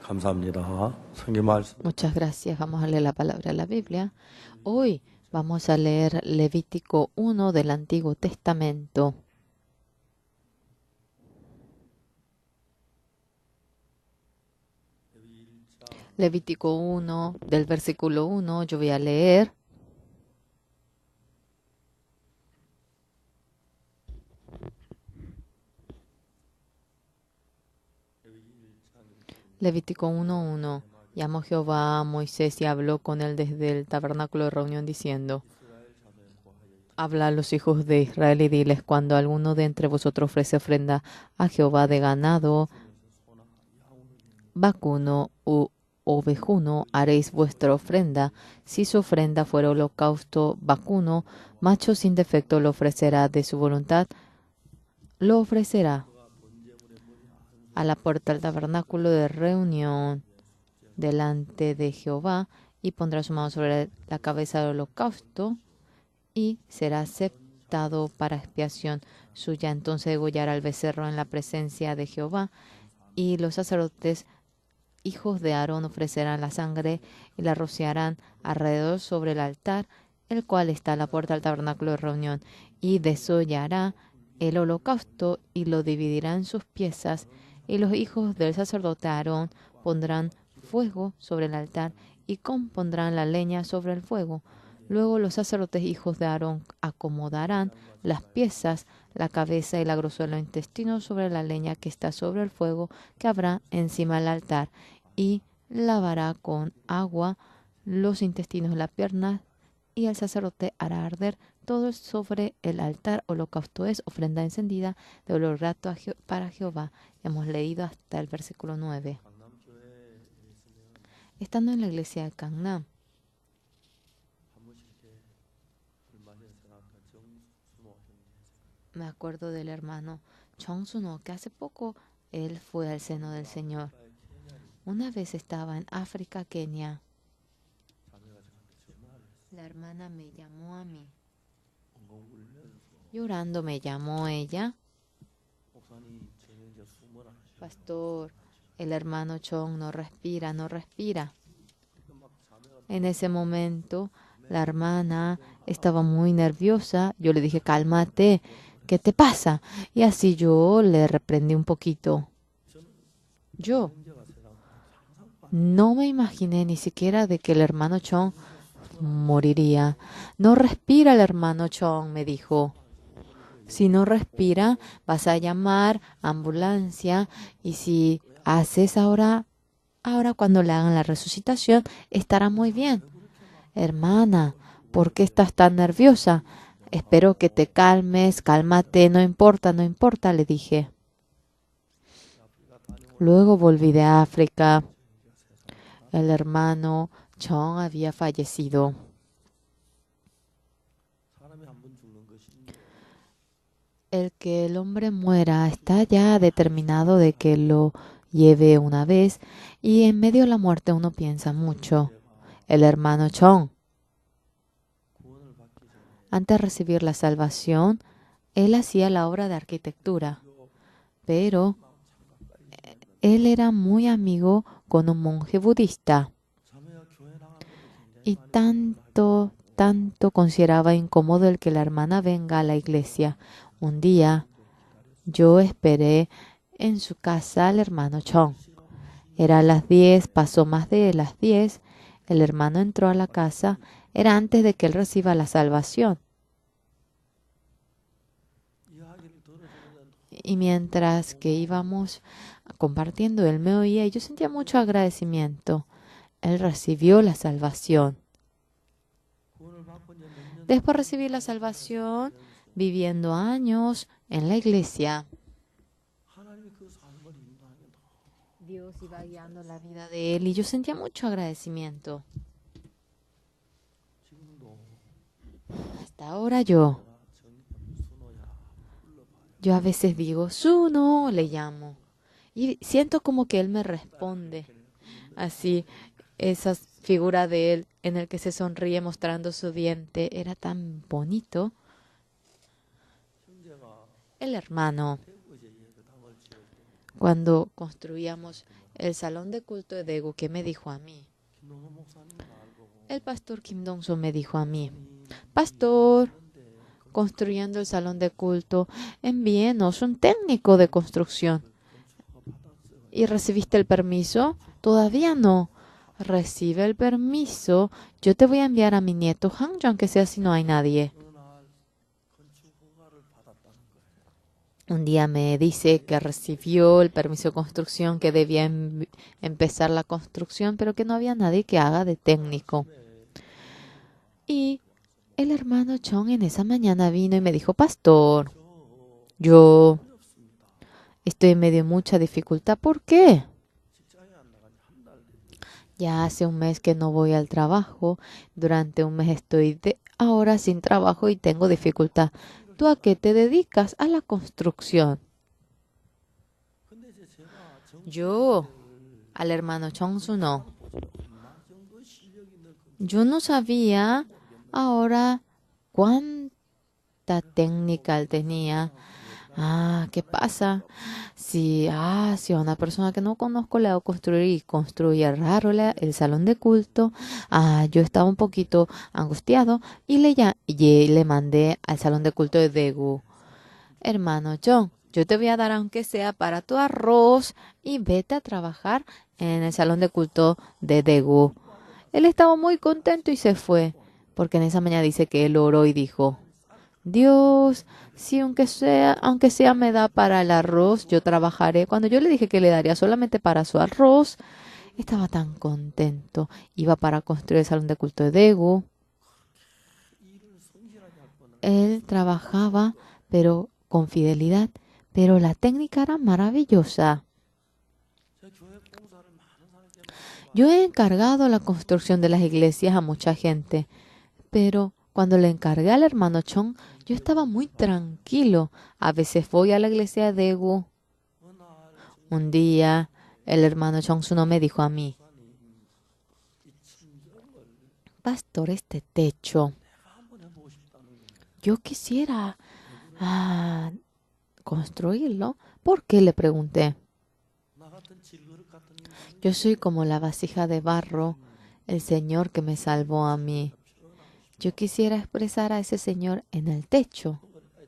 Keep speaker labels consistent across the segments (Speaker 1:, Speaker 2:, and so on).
Speaker 1: 감사합니다. 성경 말씀
Speaker 2: Muchas gracias. Vamos a leer la palabra de la Biblia. Hoy vamos a leer Levítico 1 del Antiguo Testamento. Levítico 1 del versículo 1, yo voy a leer. Levítico 1:1. Llamó Jehová a Moisés y habló con él desde el tabernáculo de reunión diciendo: Habla a los hijos de Israel y diles: cuando alguno de entre vosotros ofrece ofrenda a Jehová de ganado, vacuno u ovejuno, haréis vuestra ofrenda. Si su ofrenda fuera holocausto vacuno, macho sin defecto lo ofrecerá de su voluntad, lo ofrecerá a la puerta del tabernáculo de reunión delante de Jehová, y pondrá su mano sobre la cabeza del holocausto, y será aceptado para expiación suya. Entonces degollará al becerro en la presencia de Jehová, y los sacerdotes, hijos de Aarón, ofrecerán la sangre y la rociarán alrededor sobre el altar, el cual está a la puerta del tabernáculo de reunión, y desollará el holocausto y lo dividirá en sus piezas, y los hijos del sacerdote Aarón pondrán fuego sobre el altar y compondrán la leña sobre el fuego. Luego los sacerdotes hijos de Aarón acomodarán las piezas, la cabeza y la grosura de los intestinos sobre la leña que está sobre el fuego que habrá encima del altar, y lavará con agua los intestinos de la pierna, y el sacerdote hará arder todo sobre el altar. Holocausto es ofrenda encendida de olor grato para Jehová. Hemos leído hasta el versículo 9.
Speaker 1: 강남교회에 있으면
Speaker 2: Estando en la iglesia de Gangnam,
Speaker 1: 한 번씩 이렇게 얼마 전에 생각한 정순호 형제
Speaker 2: me acuerdo del hermano Chong Suno, que hace poco él fue al seno del Señor.
Speaker 1: 아프리카의 케냐를
Speaker 2: Una vez estaba en África, Kenia.
Speaker 1: 자매가 저한테 전화를 했어요.
Speaker 2: La hermana me llamó a mí.
Speaker 1: 엉엉 울면서
Speaker 2: Llorando me llamó ella.
Speaker 1: 목사님 저는 이제 숨을 안 쉬어요.
Speaker 2: Pastor, el hermano Chong no respira, no respira.
Speaker 1: 막 자매가
Speaker 2: En ese momento, la hermana estaba muy nerviosa. Yo le dije: cálmate, ¿qué te pasa? Y así yo le reprendí un poquito. Yo
Speaker 1: 형제가 세상 상상도 안
Speaker 2: no me imaginé ni siquiera de que el hermano Chong moriría. No respira el hermano Chong, me dijo. Si no respira, vas a llamar ambulancia, y si haces ahora cuando le hagan la resucitación, estará muy bien. Hermana, ¿por qué estás tan nerviosa? Espero que te calmes, cálmate, no importa, no importa, le dije. Luego volví de África. El hermano Chong había fallecido.
Speaker 1: 사람이 한 번 죽는 것인데
Speaker 2: El que el hombre muera está ya determinado de que lo lleve una vez, y en medio de la muerte uno piensa mucho. El hermano Chong,
Speaker 1: 구원을 받기 전에
Speaker 2: antes de recibir la salvación, él hacía la obra de arquitectura, pero él era muy amigo con un monje budista,
Speaker 1: 자매가 교회 나가는 것도 굉장히
Speaker 2: y
Speaker 1: 많이
Speaker 2: tanto consideraba incómodo el que la hermana venga a la iglesia. Un día yo esperé en su casa al hermano Chong. Era a las 10, pasó más de las 10. El hermano entró a la casa. Era antes de que él reciba la salvación.
Speaker 1: 이야기를 들어주는
Speaker 2: Y mientras que íbamos compartiendo, él me oía y yo sentía mucho agradecimiento. Él recibió la salvación.
Speaker 1: 구원을 받고 이제 몇 년
Speaker 2: Después de recibir la salvación, viviendo años en la iglesia,
Speaker 1: 하나님이 그 삶을 인도하면
Speaker 2: Dios iba guiando la vida de él y yo sentía mucho agradecimiento.
Speaker 1: 지금도
Speaker 2: Hasta ahora yo
Speaker 1: 순호야 불러봐요.
Speaker 2: a veces digo: Suno, le llamo. Y siento como que él me responde. Así, esa figura de él en el que se sonríe mostrando su diente era tan bonito.
Speaker 1: 형제가
Speaker 2: El hermano,
Speaker 1: 태국 이제 그 당을 지을 때
Speaker 2: cuando construíamos el salón de culto de Daegu, ¿qué me dijo a mí?
Speaker 1: 김동선 목사님 말고
Speaker 2: El pastor Kim Dong-so me dijo a mí,
Speaker 1: 목사님이
Speaker 2: pastor,
Speaker 1: 하는데
Speaker 2: construyendo el salón de culto, envíenos un técnico de construcción.
Speaker 1: 건축허가 받았어요.
Speaker 2: ¿Y recibiste el permiso? Todavía no. Recibe el permiso. Yo te voy a enviar a mi nieto Hang, aunque sea si no hay nadie.
Speaker 1: 어느 날 건축허가를 받았다는 거예요.
Speaker 2: Un día me dice que recibió el permiso de construcción, que debía empezar la construcción, pero que no había nadie que haga de técnico. Y el hermano Chong en esa mañana vino y me dijo, pastor, yo
Speaker 1: 어렵습니다.
Speaker 2: estoy en medio de mucha dificultad. ¿Por qué?
Speaker 1: 직장에 안 나간 지 한 달 됐어요.
Speaker 2: Ya hace un mes que no voy al trabajo. Durante un mes estoy ahora sin trabajo y tengo dificultad. ¿Tú a qué te dedicas? A la construcción.
Speaker 1: 근데 이제 제가
Speaker 2: Yo, al hermano Chong-su no.
Speaker 1: 얼마 정도 실력 있는
Speaker 2: Yo no sabía ahora cuánta técnica él tenía. Ah, ¿qué pasa? Si a una persona que no conozco le hago construir y construye raro el salón de culto, yo estaba un poquito angustiado y le mandé al salón de culto de Daegu. Hermano John, yo te voy a dar aunque sea para tu arroz y vete a trabajar en el salón de culto de Daegu. Él estaba muy contento y se fue, porque en esa mañana dice que él oró y dijo, Dios, si aunque sea me da para el arroz, yo trabajaré. Cuando yo le dije que le daría solamente para su arroz, estaba tan contento. Iba para construir el salón de culto de Daegu.
Speaker 1: 일을 성실하게 할 거는
Speaker 2: Él trabajaba, pero con fidelidad, pero la técnica era maravillosa.
Speaker 1: 제가 교회 공사를 많은 사람에게 맡겨봐요.
Speaker 2: Yo he encargado la construcción de las iglesias a mucha gente, pero cuando le encargué al hermano Chong, yo estaba muy tranquilo. A veces voy a la iglesia de Daegu.
Speaker 1: 어느 날
Speaker 2: Un día, el hermano Chong Suno me dijo a mí,
Speaker 1: 목사님 이 친정을
Speaker 2: pastor, este techo,
Speaker 1: 내가 한번 해보고 싶다는 거예요.
Speaker 2: yo quisiera construirlo. ¿Por qué? Le pregunté.
Speaker 1: 나 같은 질그릇 같은 인간이
Speaker 2: Yo soy como la vasija de barro, el Señor que me salvó a mí. Yo quisiera expresar a ese Señor en el techo.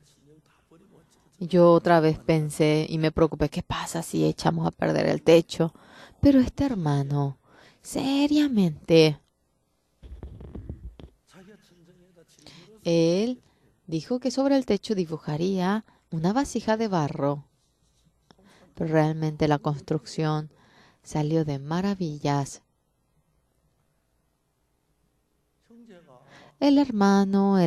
Speaker 1: 진영 다 버리고 어쩌고
Speaker 2: Yo otra vez pensé y me preocupé, ¿qué pasa si echamos a perder el techo? Pero este hermano, seriamente,
Speaker 1: 자기가 천정에다 질그릇
Speaker 2: él dijo que sobre el techo dibujaría una vasija de barro. Pero realmente la construcción salió de maravillas.
Speaker 1: 형제가
Speaker 2: El hermano,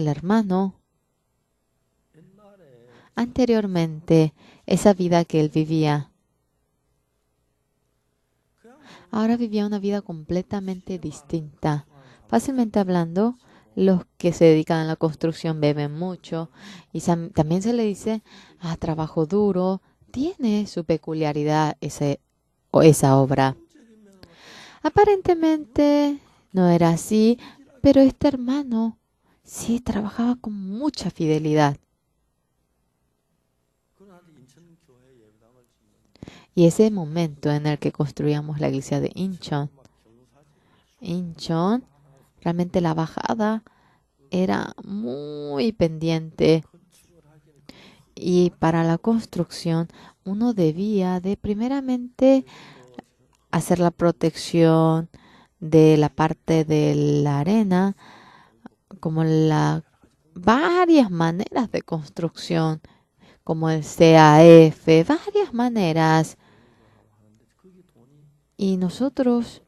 Speaker 1: 옛날에
Speaker 2: anteriormente, esa vida que él vivía,
Speaker 1: 그냥
Speaker 2: ahora vivía una vida completamente distinta. Fácilmente hablando, los que se dedican a la construcción beben mucho y también se le dice trabajo duro. Tiene su peculiaridad esa obra. Aparentemente no era así, pero este hermano sí trabajaba con mucha fidelidad.
Speaker 1: 그런데 인천교회 예배당을 짓는
Speaker 2: Y ese momento en el que construíamos la iglesia de Incheon,
Speaker 1: 막 경사지
Speaker 2: realmente la bajada era muy pendiente
Speaker 1: 건축을 하기에는
Speaker 2: y para la construcción uno debía de primeramente hacer la protección de la parte de la arena, como varias maneras de construcción, como el CAF, varias maneras.
Speaker 1: 그게 돈이
Speaker 2: Y nosotros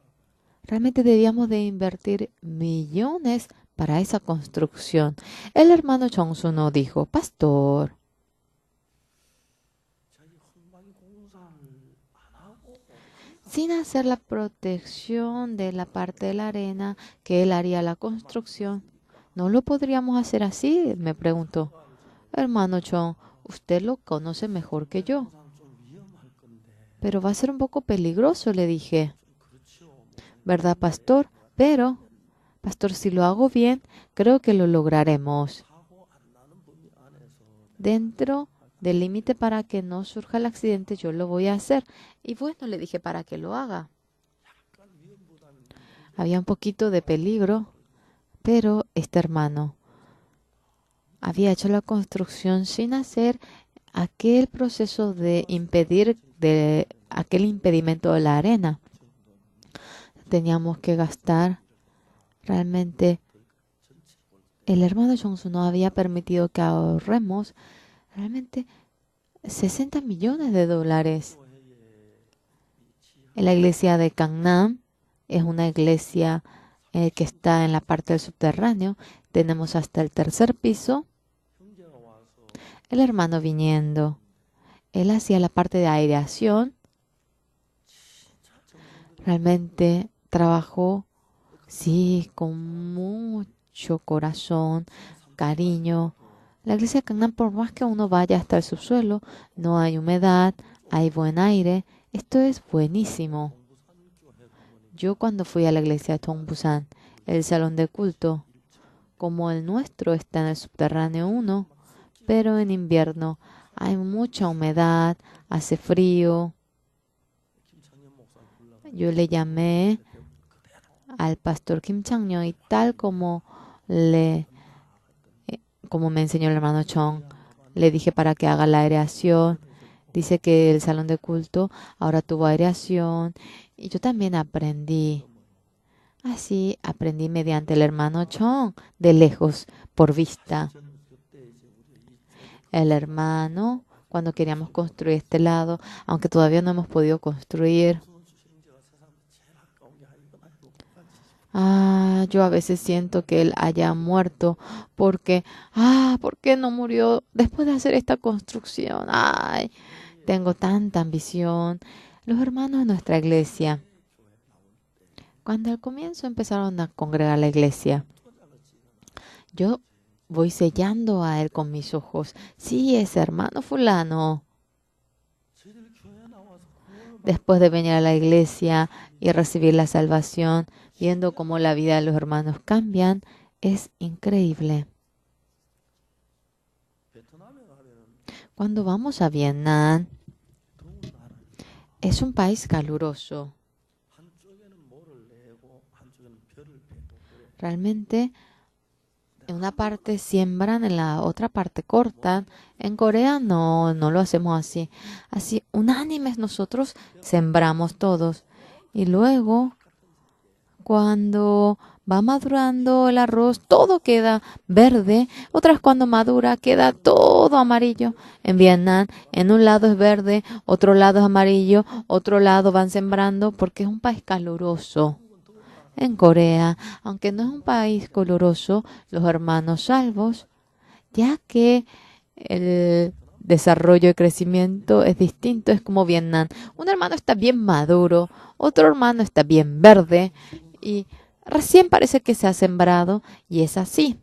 Speaker 2: realmente debíamos de invertir millones para esa construcción. El hermano Chong-suno dijo, pastor,
Speaker 1: 자기 헛막이 공사를 안 하고
Speaker 2: sin hacer la protección de la parte de la arena que él haría la construcción, ¿no lo podríamos hacer así? Me preguntó. Hermano Chong, usted lo conoce mejor que yo,
Speaker 1: 공사는 좀 위험할 건데
Speaker 2: pero va a ser un poco peligroso, le dije.
Speaker 1: 그렇죠.
Speaker 2: ¿Verdad, pastor? Pero, pastor, si lo hago bien, creo que lo lograremos.
Speaker 1: 사고 안 나는 범위 안에서
Speaker 2: Dentro del límite para que no surja el accidente, yo lo voy a hacer. Y bueno, le dije para que lo haga. Había un poquito de peligro, pero este hermano había hecho la construcción sin hacer aquel proceso de impedir, de aquel impedimento de la arena. Teníamos que gastar realmente. El hermano Johnson no había permitido que ahorremos realmente 60 millones de dólares. En la iglesia de Gangnam es una iglesia que está en la parte del subterráneo. Tenemos hasta el tercer piso. El hermano viniendo. Él hacía la parte de aireación. Realmente trabajó, sí, con mucho corazón, cariño. La iglesia de Gangnam, por más que uno vaya hasta el subsuelo, no hay humedad, hay buen aire. Esto es buenísimo. Yo cuando fui a la iglesia de Tongbusan, el salón de culto, como el nuestro está en el subterráneo 1, pero en invierno hay mucha humedad, hace frío. Yo le llamé al pastor Kim Chang-yo y tal como me enseñó el hermano Chong, le dije para que haga la aireación. Dice que el salón de culto ahora tuvo aireación y yo también aprendí. Así aprendí mediante el hermano Chong, de lejos, por vista. El hermano, cuando queríamos construir este lado, aunque todavía no hemos podido construir. Yo a veces siento que él haya muerto porque, ¿por qué no murió después de hacer esta construcción? Ay, tengo tanta ambición. Los hermanos de nuestra iglesia, cuando al comienzo empezaron a congregar la iglesia, yo voy sellando a él con mis ojos. Sí, ese hermano fulano. Después de venir a la iglesia y recibir la salvación, viendo cómo la vida de los hermanos cambian, es increíble. Cuando vamos a Vietnam, es un país caluroso. Realmente, en una parte siembran, en la otra parte cortan. En Corea no lo hacemos así. Así, unánimes nosotros sembramos todos. Y luego, cuando va madurando el arroz, todo queda verde. Otras cuando madura, queda todo amarillo. En Vietnam, en un lado es verde, otro lado es amarillo, otro lado van sembrando porque es un país caluroso. En Corea, aunque no es un país caluroso, los hermanos salvos, ya que el desarrollo y crecimiento es distinto, es como Vietnam. Un hermano está bien maduro, otro hermano está bien verde y recién parece que se ha sembrado y es así.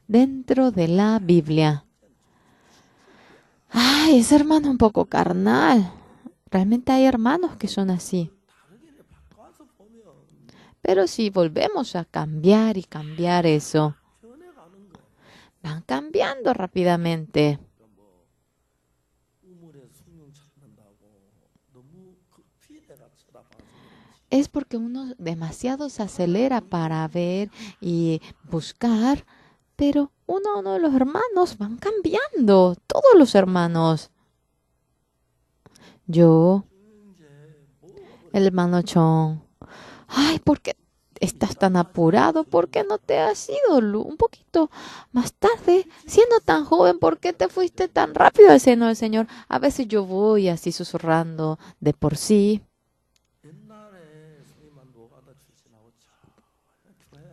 Speaker 2: Dentro de la Biblia. Ese hermano es un poco carnal. Realmente hay hermanos que son así. Pero si volvemos a cambiar y cambiar eso, van cambiando rápidamente. Es porque uno demasiado se acelera para ver y buscar, pero uno a uno de los hermanos van cambiando, todos los hermanos. Yo, el hermano Chong, ¿por qué estás tan apurado? ¿Por qué no te has ido un poquito más tarde? Siendo tan joven, ¿por qué te fuiste tan rápido al seno del Señor? A veces yo voy así susurrando de por sí.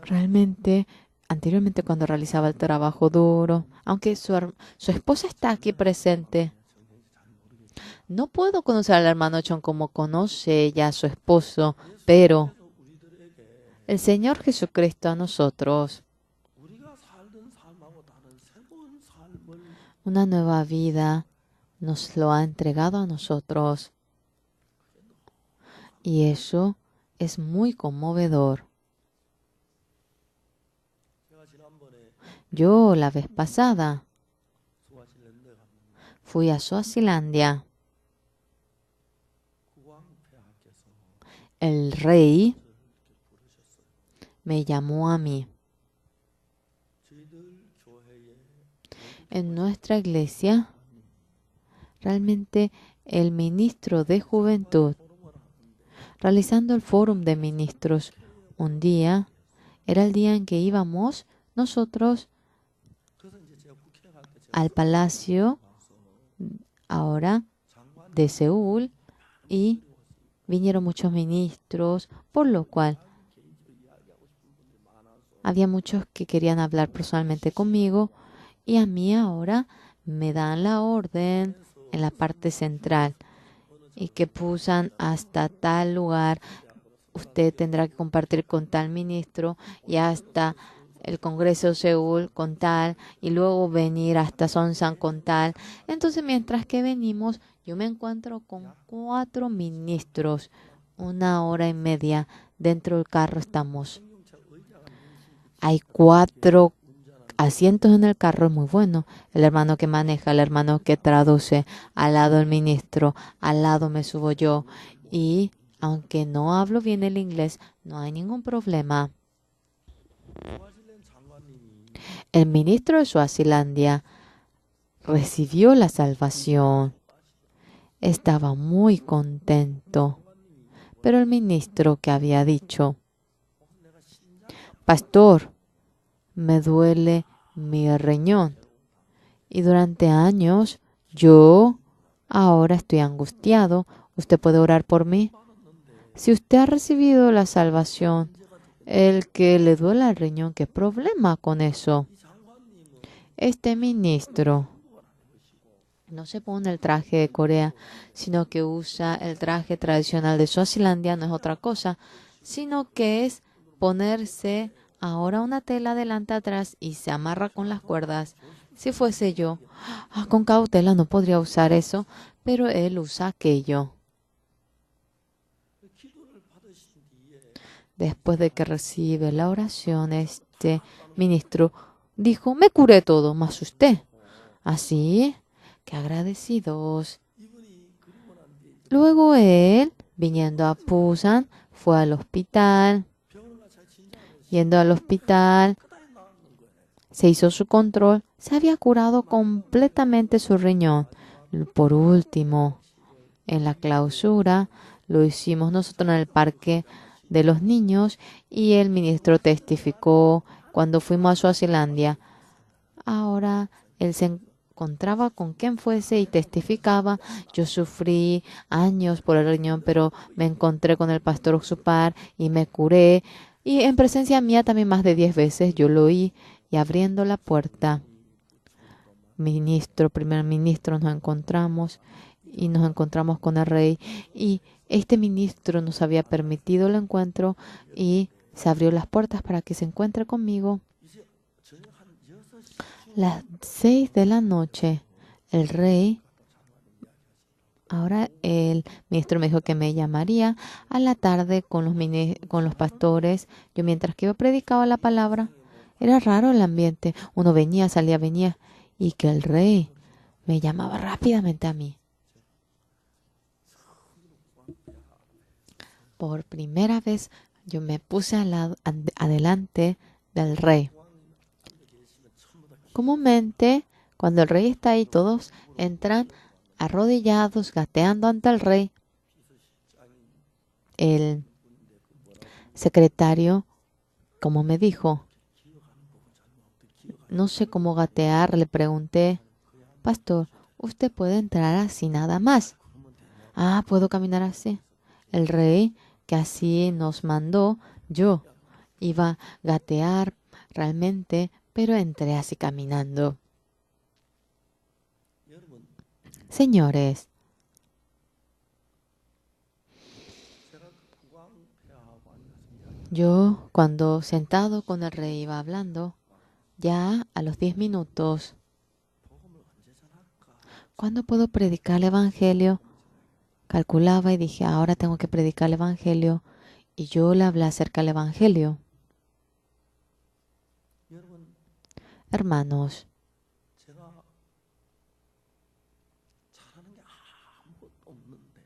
Speaker 2: Realmente, anteriormente cuando realizaba el trabajo duro, aunque su esposa está aquí presente, no puedo conocer al hermano Chong como conoce ya a su esposo, pero el Señor Jesucristo a nosotros una nueva vida nos lo ha entregado a nosotros. Y eso es muy conmovedor. Yo la vez pasada
Speaker 1: 스와질랜드에 갔는데
Speaker 2: fui a Suazilandia.
Speaker 1: 국왕폐하께서
Speaker 2: El rey
Speaker 1: 저를 이렇게 부르셨어요.
Speaker 2: me llamó a mí.
Speaker 1: 저희들 교회에
Speaker 2: En nuestra iglesia, realmente el ministro de juventud,
Speaker 1: 포럼을 하는데
Speaker 2: realizando el fórum de ministros, un día, era el día en que íbamos nosotros
Speaker 1: 그래서 이제 제가 국회 갈 때 제가
Speaker 2: al palacio
Speaker 1: 와서
Speaker 2: ahora
Speaker 1: 장관
Speaker 2: de Seúl y vinieron muchos ministros, por lo cual
Speaker 1: 개인적으로 이야기하고 싶은 분들이 많아서
Speaker 2: había muchos que querían hablar personalmente conmigo y a mí ahora me dan la orden en la parte central y que pusan hasta tal lugar. Usted tendrá que compartir con tal ministro y hasta el Congreso de Seúl con tal y luego venir hasta Sonsan con tal. Entonces, mientras que venimos, yo me encuentro con 4 ministros, 1 hora y media. Dentro del carro estamos.
Speaker 1: 승용차 의자가 능신기
Speaker 2: Hay 4
Speaker 1: 운전하는
Speaker 2: asientos en el carro, es muy bueno. El hermano que maneja, el hermano que traduce, al lado el ministro, al lado me subo yo. Y aunque no hablo bien el inglés, no hay ningún problema.
Speaker 1: 스와질랜드 장관님이
Speaker 2: El ministro de Suazilandia recibió la salvación. Estaba muy contento. Pero el ministro que había dicho,
Speaker 1: 내가 신장
Speaker 2: Pastor, me duele mi riñón. Y durante años yo ahora estoy angustiado. ¿Usted puede orar por mí? Si usted ha recibido la salvación, el que le duele el riñón, ¿qué problema con eso?
Speaker 1: 이 장관님은
Speaker 2: Este ministro no se pone el traje de Corea, sino que usa el traje tradicional de Suazilandia, no es otra cosa, sino que es ponerse ahora una tela delante atrás y se amarra con las cuerdas. Si fuese yo, con cautela no podría usar eso, pero él usa aquello.
Speaker 1: 기도를 받으신 뒤에
Speaker 2: Después de que recibe la oración, este ministro dijo, me curé todo, más usted. Así, qué agradecidos.
Speaker 1: 이분이 그리고 난 뒤에 이제
Speaker 2: Luego él, viniendo a Busan, fue al hospital.
Speaker 1: 병원을 가서 진단을
Speaker 2: Yendo al hospital,
Speaker 1: 그다음에 나왔는 거예요.
Speaker 2: se hizo su control. Se había curado completamente su riñón. Por último, en la clausura, lo hicimos nosotros en el parque de los niños y el ministro testificó cuando fuimos a Suazilandia. Ahora él se encontraba con quien fuese y testificaba. Yo sufrí años por el riñón, pero me encontré con el pastor Oxupar y me curé. Y en presencia mía también más de 10 veces yo lo oí y abriendo la puerta, primer ministro, nos encontramos y nos encontramos con el rey. Y este ministro nos había permitido el encuentro y se abrió las puertas para que se encuentre conmigo.
Speaker 1: 이제 저녁 한 6시
Speaker 2: Las 6 de la noche, el rey, ahora el ministro me dijo que me llamaría a la tarde con los pastores. Yo mientras que yo predicaba la palabra, era raro el ambiente. Uno venía, salía, venía. Y que el rey me llamaba rápidamente a mí. Por primera vez yo me puse adelante del rey. Comúnmente, cuando el rey está ahí, todos entran arrodillados, gateando ante el rey. El secretario, como me dijo, no sé cómo gatear, le pregunté, Pastor, ¿usted puede entrar así nada más? Ah, ¿puedo caminar así? El rey, que así nos mandó, yo iba a gatear realmente, pero entré así caminando.
Speaker 1: 여러분
Speaker 2: Señores,
Speaker 1: 제가 그 국왕폐하하고 앉아서 이야기
Speaker 2: yo cuando sentado con el rey iba hablando, ya a los 10 minutos,
Speaker 1: 복음을 언제 전할까?
Speaker 2: ¿cuándo puedo predicar el evangelio? Calculaba y dije, ahora tengo que predicar el evangelio. Y yo le hablé acerca del evangelio.
Speaker 1: 여러분
Speaker 2: Hermanos,
Speaker 1: 제가 잘하는 게 아무것도 없는데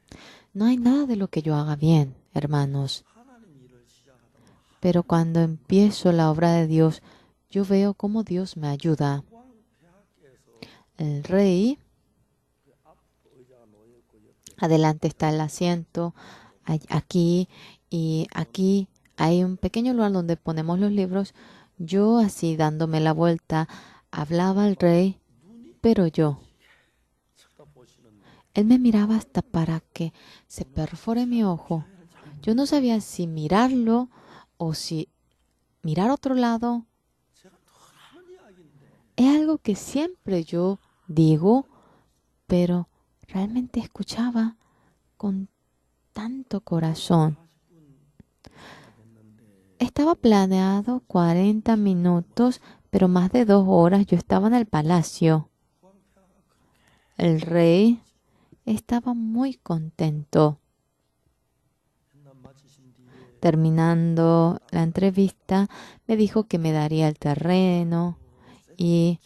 Speaker 2: no hay nada de lo que yo haga bien, hermanos.
Speaker 1: 하나님 일을 시작하다가
Speaker 2: Pero cuando empiezo la obra de Dios, yo veo cómo Dios me ayuda.
Speaker 1: 왕폐하께서
Speaker 2: El rey,
Speaker 1: 앞 의자가 놓여 있고 옆에
Speaker 2: adelante está el asiento, aquí y aquí hay un pequeño lugar donde ponemos los libros. Yo así dándome la vuelta, hablaba al rey, pero yo,
Speaker 1: 쳐다보시는데
Speaker 2: él me miraba hasta para que se perfore mi ojo. Yo no sabía si mirarlo o si mirar a otro lado.
Speaker 1: 제가 늘 하는 이야기인데
Speaker 2: Es algo que siempre yo digo, pero realmente escuchaba con tanto corazón.
Speaker 1: 40분 됐는데
Speaker 2: Estaba planeado 40 minutos, pero más de 2 horas yo estaba en el palacio.
Speaker 1: 왕폐하가 그렇게
Speaker 2: El rey estaba muy contento.
Speaker 1: 맨날 마치신 뒤에
Speaker 2: Terminando la entrevista, me dijo que me daría el terreno y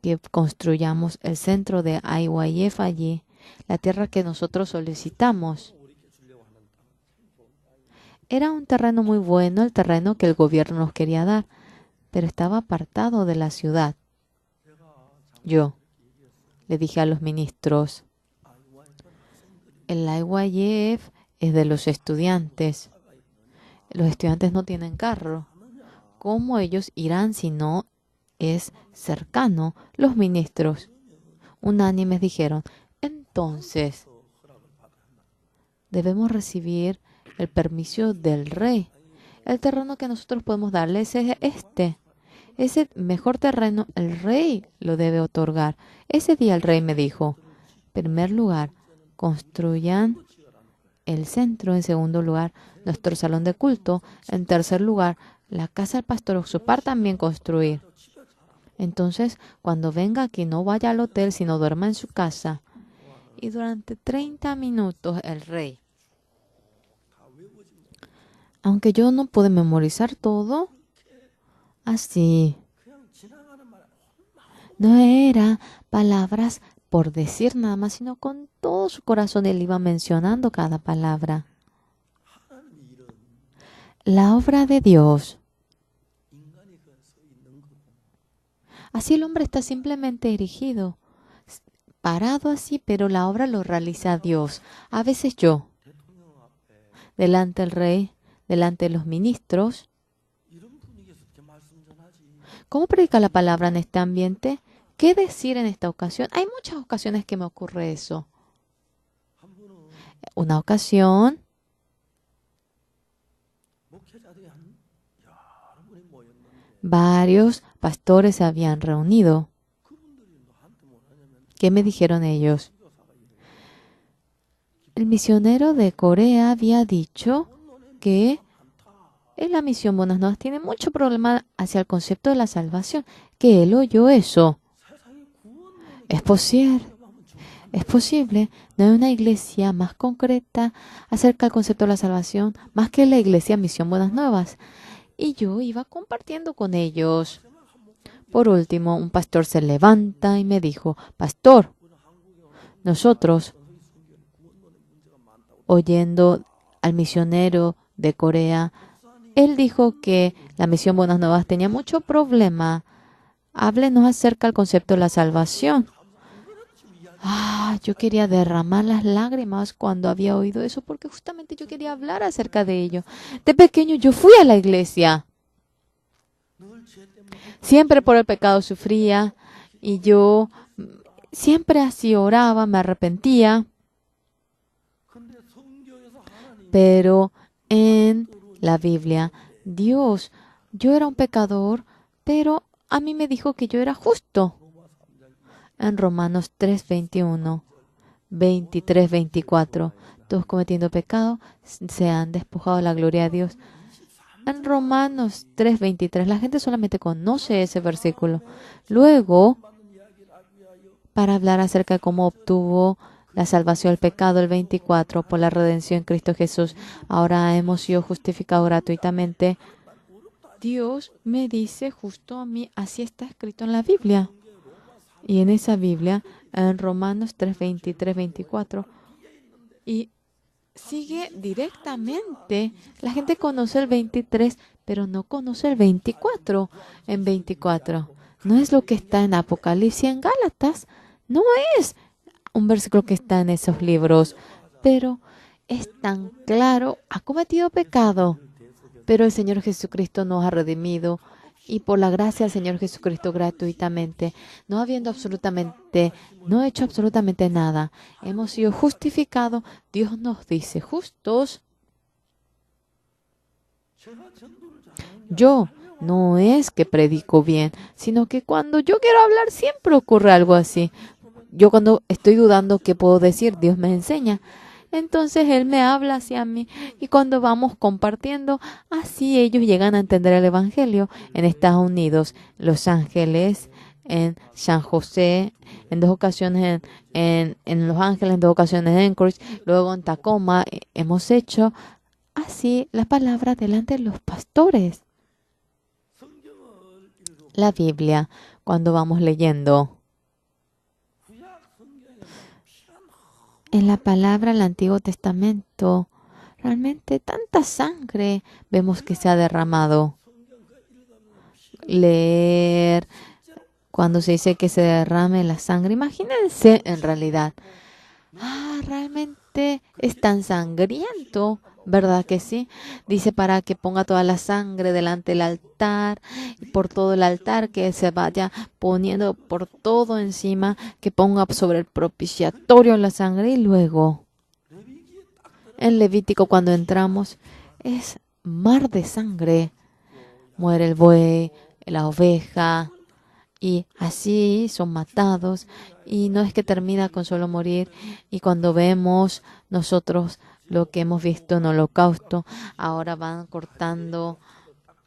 Speaker 2: que construyamos el centro de IYF allí, la tierra que nosotros solicitamos.
Speaker 1: 우리께 주려고 하는 땅 참 좋은 땅이에요.
Speaker 2: Era un terreno muy bueno, el terreno que el gobierno nos quería dar, pero estaba apartado de la ciudad.
Speaker 1: 제가
Speaker 2: Yo le dije a los ministros,
Speaker 1: IYF는 학생들이
Speaker 2: el IYF es de los estudiantes. Los estudiantes no tienen carro. ¿Cómo ellos irán si no es cercano? Los ministros unánimes dijeron, entonces
Speaker 1: 허락을 받아야 한다.
Speaker 2: debemos recibir el permiso del rey. El terreno que nosotros podemos darles es este. Ese mejor terreno el rey lo debe otorgar. Ese día el rey me dijo, en primer lugar, construyan el centro. En segundo lugar, nuestro salón de culto. En tercer lugar, la casa del pastor Oxupar también construir. Entonces, cuando venga aquí, no vaya al hotel, sino duerma en su casa. Y durante 30 minutos el rey, aunque yo no pude memorizar todo, así,
Speaker 1: 그냥 지나가는 말
Speaker 2: no era palabras por decir nada más, sino con todo su corazón él iba mencionando cada palabra.
Speaker 1: 하나님 일은
Speaker 2: La obra de Dios.
Speaker 1: 인간이 그 서 있는 거고
Speaker 2: Así el hombre está simplemente erigido, parado así, pero la obra lo realiza Dios. A veces yo,
Speaker 1: 대통령 앞에
Speaker 2: delante del rey, delante de los ministros,
Speaker 1: 이런 분위기에서 이렇게 말씀 전하지.
Speaker 2: ¿cómo predicar la palabra en este ambiente? ¿Qué decir en esta ocasión? Hay muchas ocasiones que me ocurre eso.
Speaker 1: 한 분은
Speaker 2: Una ocasión,
Speaker 1: 목회자들이 한 여러 분이 모였는데
Speaker 2: varios pastores se habían reunido.
Speaker 1: 그분들이 너한테 뭐라냐면
Speaker 2: ¿Qué me dijeron ellos?
Speaker 1: 선교사가 이래.
Speaker 2: El misionero de Corea había dicho
Speaker 1: 언론에
Speaker 2: que
Speaker 1: 많다.
Speaker 2: en la misión Buenas Nuevas tiene mucho problema hacia el concepto de la salvación, que él oyó eso.
Speaker 1: 세상에 구원론을
Speaker 2: Es posible,
Speaker 1: 하면 좀
Speaker 2: es posible. No hay una iglesia más concreta acerca del concepto de la salvación, más que la iglesia Misión Buenas Nuevas. Y yo iba compartiendo con ellos. Por último, un pastor se levanta y me dijo, pastor, nosotros, oyendo al misionero de Corea, él dijo que la misión Buenas Nuevas tenía mucho problema. Háblenos acerca del concepto de la salvación. Yo quería derramar las lágrimas cuando había oído eso, porque justamente yo quería hablar acerca de ello. De pequeño yo fui a la iglesia.
Speaker 1: 늘 죄 때문에
Speaker 2: Siempre por el pecado sufría y yo siempre así oraba, me arrepentía.
Speaker 1: 근데 성경에서 하나님
Speaker 2: Pero en la Biblia, Dios, yo era un pecador, pero a mí me dijo que yo era justo. En Romanos 3:21, 23:24, todos cometiendo pecado se han despojado de la gloria de Dios. En Romanos 3:23, la gente solamente conoce ese versículo. Luego, para hablar acerca de cómo obtuvo la salvación del pecado, el 24, por la redención en Cristo Jesús, ahora hemos sido justificados gratuitamente. Dios me dice justo a mí, así está escrito en la Biblia. Y en esa Biblia, en Romanos 3:23, 24, y sigue directamente. La gente conoce el 23, pero no conoce el 24 en 24. No es lo que está en Apocalipsis, en Gálatas. No es un versículo que está en esos libros, pero es tan claro, ha cometido pecado, pero el Señor Jesucristo nos ha redimido y por la gracia del Señor Jesucristo gratuitamente, no hecho absolutamente nada, hemos sido justificados. Dios nos dice, justos. Yo no es que predico bien, sino que cuando yo quiero hablar siempre ocurre algo así. Yo cuando estoy dudando qué puedo decir, Dios me enseña. Entonces Él me habla hacia mí y cuando vamos compartiendo, así ellos llegan a entender el Evangelio. En Estados Unidos, Los Ángeles, en San José, en 2 ocasiones en Los Ángeles, en 2 ocasiones en Anchorage, luego en Tacoma, hemos hecho así la palabra delante de los pastores. La Biblia, cuando vamos leyendo, en la palabra del Antiguo Testamento, realmente tanta sangre vemos que se ha derramado. Leer, cuando se dice que se derrame la sangre, imagínense en realidad. Realmente es tan sangriento, ¿verdad que sí? Dice para que ponga toda la sangre delante del altar, y por todo el altar, que se vaya poniendo por todo encima, que ponga sobre el propiciatorio la sangre y luego en Levítico cuando entramos es mar de sangre. Muere el buey, la oveja y así son matados. Y no es que termina con solo morir. Y cuando vemos nosotros lo que hemos visto en Holocausto, ahora van cortando,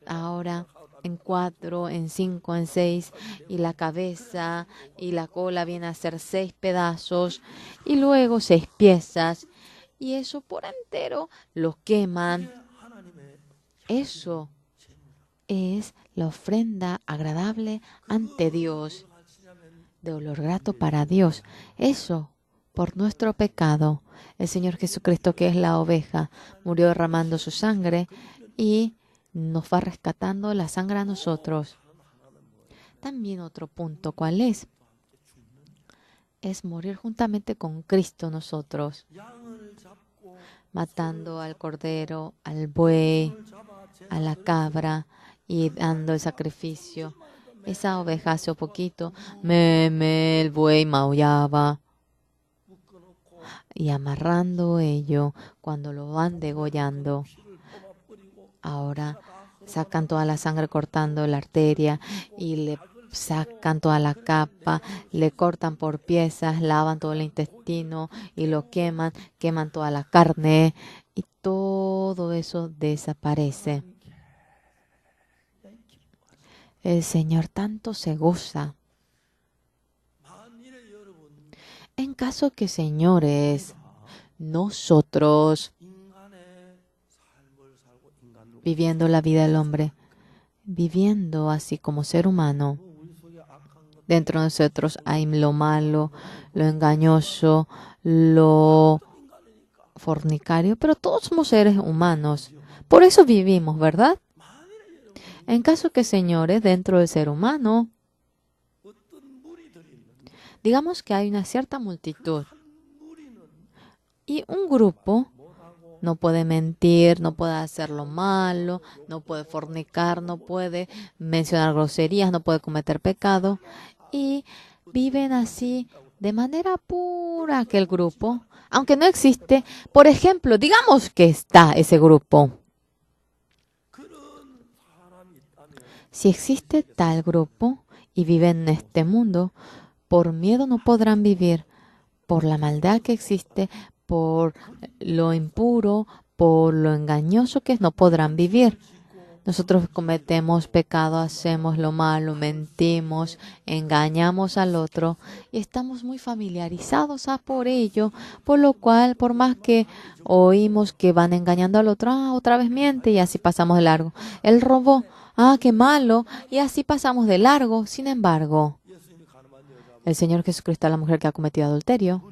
Speaker 2: ahora en 4, en 5, en 6, y la cabeza y la cola viene a ser 6 pedazos y luego 6 piezas. Y eso por entero lo queman. Eso es la ofrenda agradable ante Dios, de olor grato para Dios. Eso, por nuestro pecado, el Señor Jesucristo, que es la oveja, murió derramando su sangre y nos va rescatando la sangre a nosotros. También otro punto, ¿cuál es? Es morir juntamente con Cristo nosotros, matando al cordero, al buey, a la cabra y dando el sacrificio. Esa oveja hace poquito, el buey maullaba. Y amarrando ello, cuando lo van degollando, ahora sacan toda la sangre cortando la arteria y le sacan toda la capa, le cortan por piezas, lavan todo el intestino y lo queman, queman toda la carne y todo eso desaparece. El Señor tanto se goza. En caso que, señores, nosotros, viviendo la vida del hombre, viviendo así como ser humano, dentro de nosotros hay lo malo, lo engañoso, lo fornicario, pero todos somos seres humanos. Por eso vivimos, ¿verdad? En caso que, señores, dentro del ser humano, digamos que hay una cierta multitud y un grupo no puede mentir, no puede hacer lo malo, no puede fornicar, no puede mencionar groserías, no puede cometer pecado y viven así de manera pura aquel grupo, aunque no existe. Por ejemplo, digamos que está ese grupo. Si existe tal grupo y viven en este mundo, por miedo no podrán vivir, por la maldad que existe, por lo impuro, por lo engañoso que es, no podrán vivir. Nosotros cometemos pecado, hacemos lo malo, mentimos, engañamos al otro y estamos muy familiarizados por ello, por lo cual, por más que oímos que van engañando al otro, otra vez miente y así pasamos de largo. Él robó, qué malo, y así pasamos de largo. Sin embargo, el Señor Jesucristo a la mujer que ha cometido adulterio,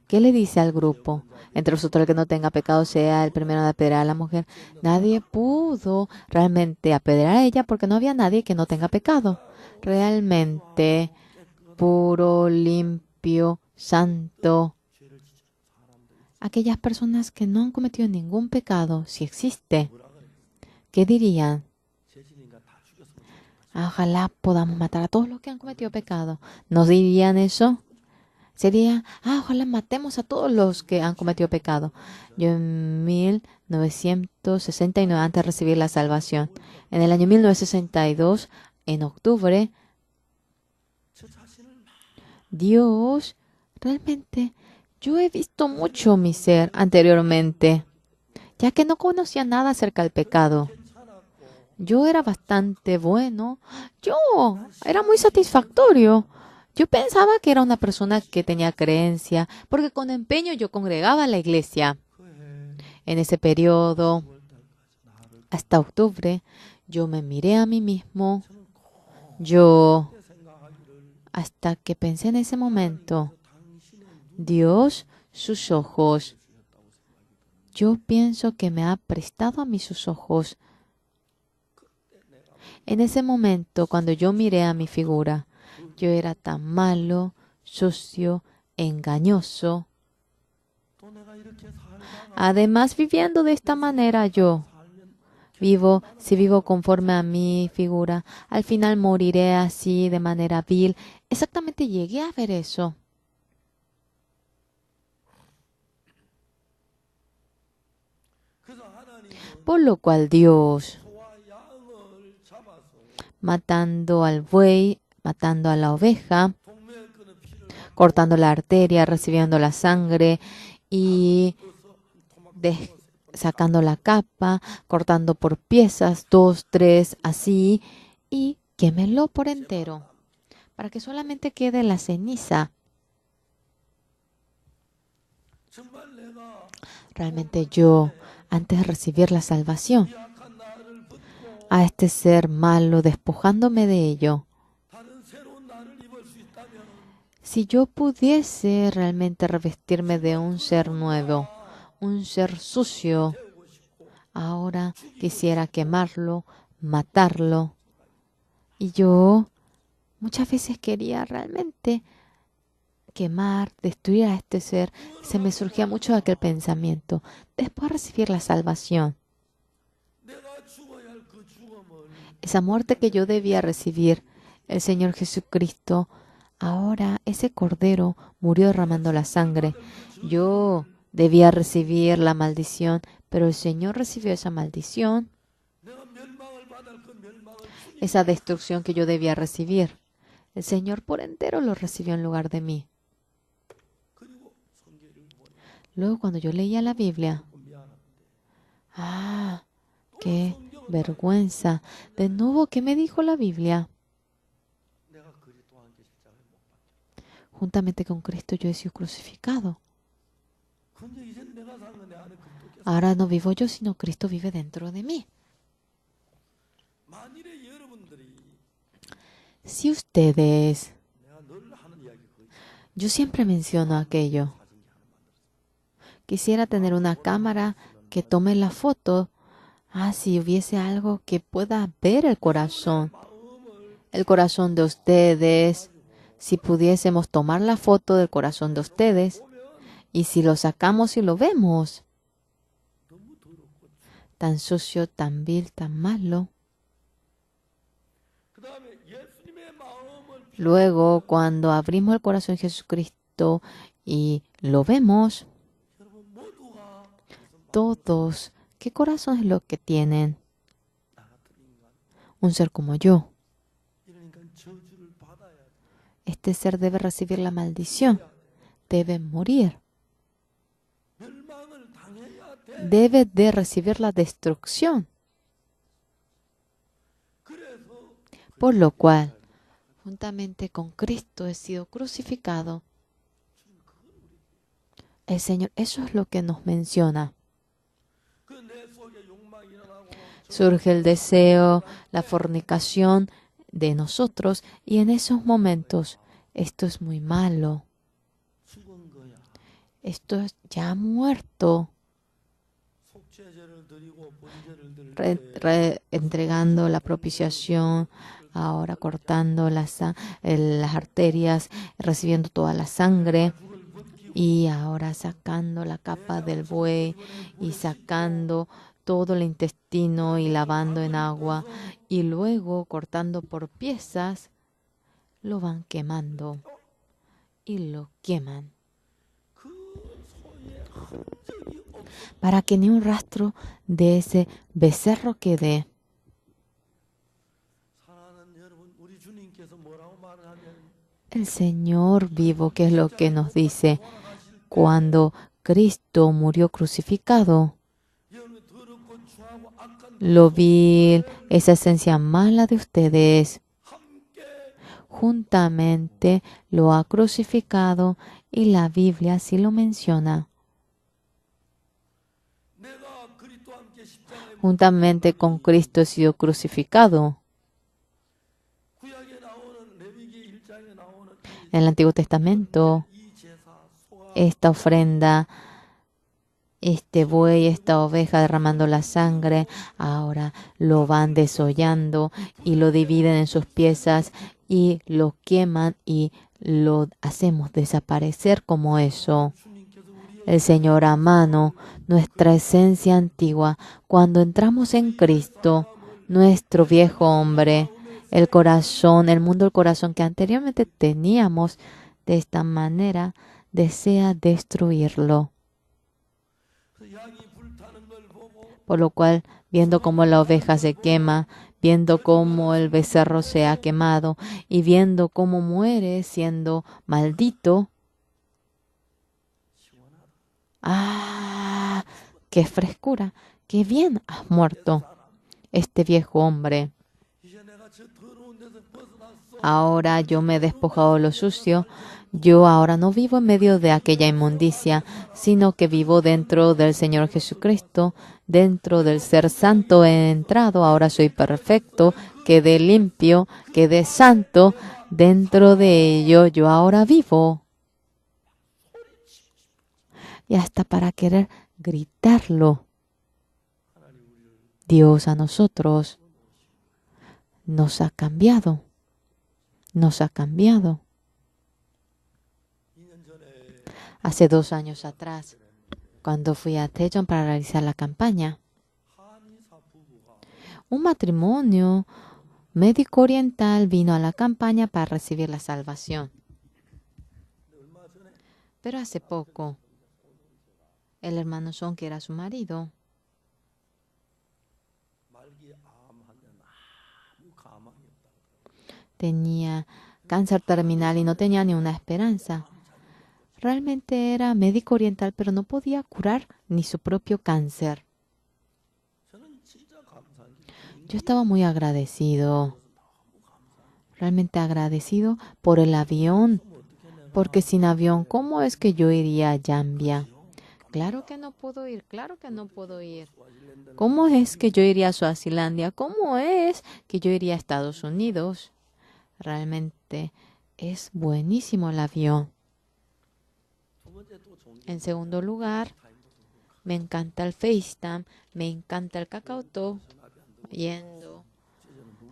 Speaker 2: ¿qué le dice al grupo? Entre vosotros el que no tenga pecado sea el primero en apedrear a la mujer. Nadie pudo realmente apedrear a ella porque no había nadie que no tenga pecado. Realmente puro, limpio, santo. Aquellas personas que no han cometido ningún pecado, si existe, ¿qué dirían? Ojalá podamos matar a todos los que han cometido pecado. ¿No dirían eso? Sería, ojalá matemos a todos los que han cometido pecado. Yo en 1969, antes de recibir la salvación, en el año 1962, en octubre, Dios, realmente, yo he visto mucho mi ser anteriormente, ya que no conocía nada acerca del pecado. Yo era bastante bueno, yo era muy satisfactorio. Yo pensaba que era una persona que tenía creencia, porque con empeño yo congregaba en la iglesia. En ese periodo, hasta octubre, yo me miré a mí mismo. Hasta que pensé en ese momento, Dios, sus ojos. Yo pienso que me ha prestado a mí sus ojos. En ese momento, cuando yo miré a mi figura, yo era tan malo, sucio, engañoso. Además, viviendo de esta manera, si vivo conforme a mi figura, al final moriré así de manera vil. Exactamente llegué a ver eso. Por lo cual Dios, matando al buey, matando a la oveja, cortando la arteria, recibiendo la sangre y sacando la capa, cortando por piezas, 2, 3, así, y quémelo por entero, para que solamente quede la ceniza. Realmente yo, antes de recibir la salvación, a este ser malo, despojándome de ello, si yo pudiese realmente revestirme de un ser nuevo, un ser sucio, ahora quisiera quemarlo, matarlo. Y yo muchas veces quería realmente quemar, destruir a este ser. Se me surgía mucho aquel pensamiento. Después de recibir la salvación, esa muerte que yo debía recibir, el Señor Jesucristo, ahora ese cordero murió derramando la sangre. Yo debía recibir la maldición, pero el Señor recibió esa maldición, esa destrucción que yo debía recibir. El Señor por entero lo recibió en lugar de mí. Luego cuando yo leía la Biblia, qué vergüenza. De nuevo, ¿qué me dijo la Biblia? Juntamente con Cristo yo he sido crucificado. Ahora no vivo yo, sino Cristo vive dentro de mí. Si ustedes, yo siempre menciono aquello, quisiera tener una cámara que tome la foto. Si hubiese algo que pueda ver el corazón de ustedes, si pudiésemos tomar la foto del corazón de ustedes, y si lo sacamos y lo vemos, tan sucio, tan vil, tan malo. Luego, cuando abrimos el corazón de Jesucristo y lo vemos, todos, ¿qué corazón es lo que tienen? Un ser como yo. Este ser debe recibir la maldición, debe morir, debe de recibir la destrucción. Por lo cual, juntamente con Cristo he sido crucificado. El Señor, eso es lo que nos menciona.
Speaker 1: 그 내 속에 욕망이 일어나고
Speaker 2: Surge el deseo, la fornicación de nosotros y en esos momentos, esto es muy malo.
Speaker 1: 죽은 거야.
Speaker 2: Esto es ya muerto.
Speaker 1: 속죄제를 드리고 번제를 드릴
Speaker 2: Entregando la propiciación, ahora cortando las arterias, recibiendo toda la sangre y ahora sacando la capa del buey y sacando todo el intestino y lavando en agua y luego cortando por piezas, lo van quemando y lo queman
Speaker 1: 그 소의 흔적이 없어.
Speaker 2: para que ni un rastro de ese becerro quede.
Speaker 1: 사랑하는 여러분, 우리 주님께서 뭐라고 말하냐면
Speaker 2: El Señor vivo, ¿qué es lo que nos dice? Cuando Cristo murió crucificado,
Speaker 1: 여러분의 더럽고 추하고 악한
Speaker 2: lo vil, esa esencia mala de ustedes,
Speaker 1: 함께
Speaker 2: juntamente lo ha crucificado y la Biblia así lo menciona.
Speaker 1: 내가 그리스도와 함께 십자가에
Speaker 2: Juntamente con Cristo he sido crucificado.
Speaker 1: 구약에 나오는 레위기 1장에 나오는
Speaker 2: En el Antiguo Testamento,
Speaker 1: 이 제사 소가
Speaker 2: esta ofrenda, este buey, esta oveja derramando la sangre, ahora lo van desollando y lo dividen en sus piezas y lo queman y lo hacemos desaparecer como eso.
Speaker 1: 주님께서 우리의
Speaker 2: El Señor a mano, nuestra esencia antigua, cuando entramos en Cristo, nuestro viejo hombre, el corazón, el mundo del corazón que anteriormente teníamos, de esta manera desea destruirlo.
Speaker 1: 양이 불타는 걸 보고
Speaker 2: Por lo cual, viendo cómo la oveja se quema, viendo cómo el becerro se ha quemado y viendo cómo muere siendo maldito, ¡ah! ¡Qué frescura! ¡Qué bien has muerto! Este viejo hombre.
Speaker 1: 이제 내가 저 더러운 데서 벗어났어.
Speaker 2: Ahora yo me he despojado de lo sucio. Yo ahora no vivo en medio de aquella inmundicia, sino que vivo dentro del Señor Jesucristo, dentro del Ser Santo he entrado. Ahora soy perfecto, quedé limpio, quedé santo. Dentro de ello yo ahora vivo. Y hasta para querer gritarlo. Dios a nosotros nos ha cambiado. Nos ha cambiado.
Speaker 1: 2년 전에
Speaker 2: Hace 2 años atrás, cuando fui a Daejeon para realizar la campaña,
Speaker 1: 한의사 부부가
Speaker 2: un matrimonio médico oriental vino a la campaña para recibir la salvación.
Speaker 1: 얼마 전에
Speaker 2: Pero hace poco, el hermano Son, que era su marido,
Speaker 1: 말기 암하면 아무 가망이 없다.
Speaker 2: tenía cáncer terminal y no tenía ni una esperanza. Realmente era médico oriental, pero no podía curar ni su propio cáncer.
Speaker 1: 저는 진짜 감사한 게
Speaker 2: Yo estaba muy agradecido, realmente agradecido por el avión, porque sin avión, ¿cómo es que yo iría a Zambia? Claro que no puedo ir, claro que no puedo ir. ¿Cómo es que yo iría a Suazilandia? ¿Cómo es que yo iría a Estados Unidos? Realmente es buenísimo el avión.
Speaker 1: 두 번째 또 좋은 게
Speaker 2: En segundo lugar, me encanta el FaceTime, me encanta el KakaoTalk. Yendo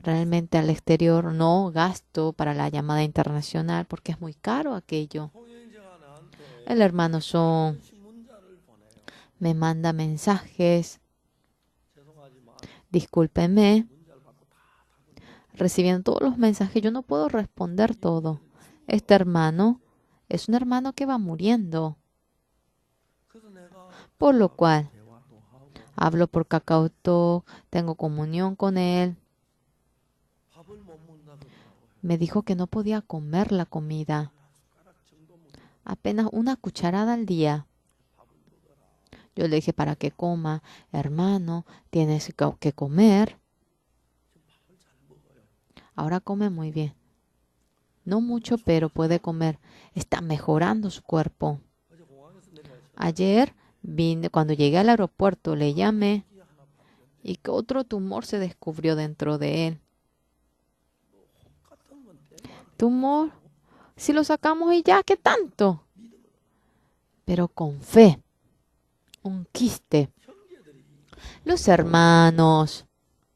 Speaker 2: realmente al exterior no gasto para la llamada internacional porque es muy caro aquello.
Speaker 1: 통행자가 나한테
Speaker 2: El hermano Son
Speaker 1: 문자를 보내요.
Speaker 2: me manda mensajes,
Speaker 1: 죄송하지만
Speaker 2: discúlpeme,
Speaker 1: 문자를 받고 다
Speaker 2: recibiendo todos los mensajes, yo no puedo responder todo. Este hermano es un hermano que va muriendo,
Speaker 1: 그래서 내가
Speaker 2: por lo cual
Speaker 1: 대화도 하고
Speaker 2: hablo por KakaoTalk, tengo comunión con él.
Speaker 1: 밥을 못 먹는다 그러더라고요.
Speaker 2: Me dijo que no podía comer la comida,
Speaker 1: 숟가락 정도 먹는
Speaker 2: apenas una cucharada al día. Yo le dije, para que coma, hermano, tienes que comer. Ahora come muy bien. No mucho, pero puede comer. Está mejorando su cuerpo.
Speaker 1: 어제 공항에서 내려와서
Speaker 2: Ayer cuando llegué al aeropuerto, le llamé y que otro tumor se descubrió dentro de él.
Speaker 1: 같은 건 때만
Speaker 2: Tumor, si lo sacamos y ya, ¿qué tanto? Pero con fe, un quiste.
Speaker 1: 형제들이
Speaker 2: Los hermanos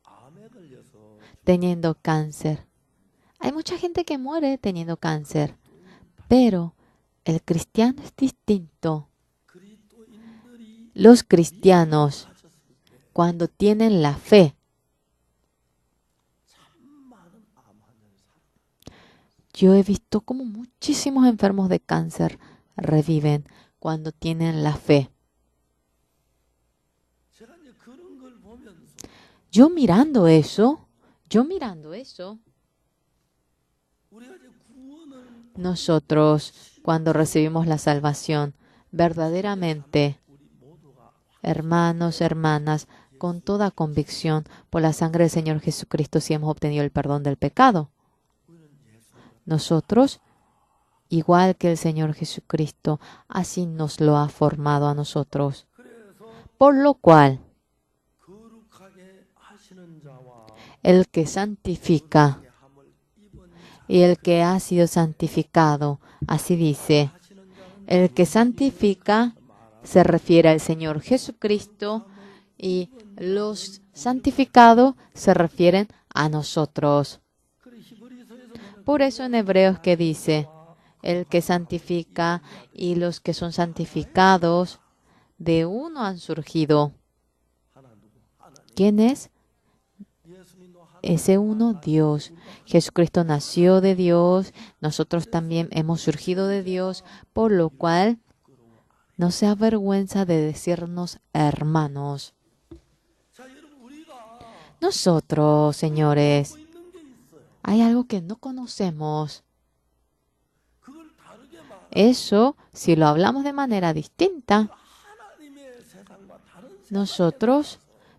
Speaker 1: 암에 걸려서
Speaker 2: teniendo cáncer. Hay mucha gente que muere teniendo cáncer, pero el cristiano es distinto.
Speaker 1: 그리스도인들이
Speaker 2: Los cristianos,
Speaker 1: 하셨을 때
Speaker 2: cuando tienen la fe,
Speaker 1: 참 많은 암 환자를 살아.
Speaker 2: yo he visto como muchísimos enfermos de cáncer reviven cuando tienen la fe.
Speaker 1: 제가 이제 그런 걸 보면서
Speaker 2: Yo mirando eso,
Speaker 1: 우리가 이제 구원을
Speaker 2: nosotros cuando recibimos la salvación, verdaderamente,
Speaker 1: 우리 모두가
Speaker 2: hermanos, hermanas, con toda convicción, por la sangre del Señor Jesucristo, si hemos obtenido el perdón del pecado.
Speaker 1: 우리는 예수
Speaker 2: Nosotros, igual que el Señor Jesucristo, así nos lo ha formado a nosotros.
Speaker 1: 그래서
Speaker 2: Por lo cual,
Speaker 1: 거룩하게 하시는 자와
Speaker 2: el que santifica
Speaker 1: 함을 입은 자
Speaker 2: y el que ha sido santificado, así dice,
Speaker 1: 하시는 자는
Speaker 2: el que santifica se refiere al Señor Jesucristo y los santificados se refieren a nosotros.
Speaker 1: 그래 히브리서에서 보면
Speaker 2: Por eso en Hebreos que dice, el que santifica y los que son santificados, de uno han surgido.
Speaker 1: 하나 누구 하나님
Speaker 2: ¿Quién es?
Speaker 1: 예수님도 하나
Speaker 2: Ese uno, Dios. Jesucristo nació de Dios, nosotros también hemos surgido de Dios, por lo cual no se avergüenza de decirnos hermanos.
Speaker 1: 자 여러분 우리가
Speaker 2: Nosotros, señores,
Speaker 1: 알고 있는 게 있어요.
Speaker 2: hay algo que no conocemos.
Speaker 1: 그걸 다르게 말
Speaker 2: Eso, si lo hablamos de manera distinta,
Speaker 1: 하나님의 세상과 다른 세상에
Speaker 2: nosotros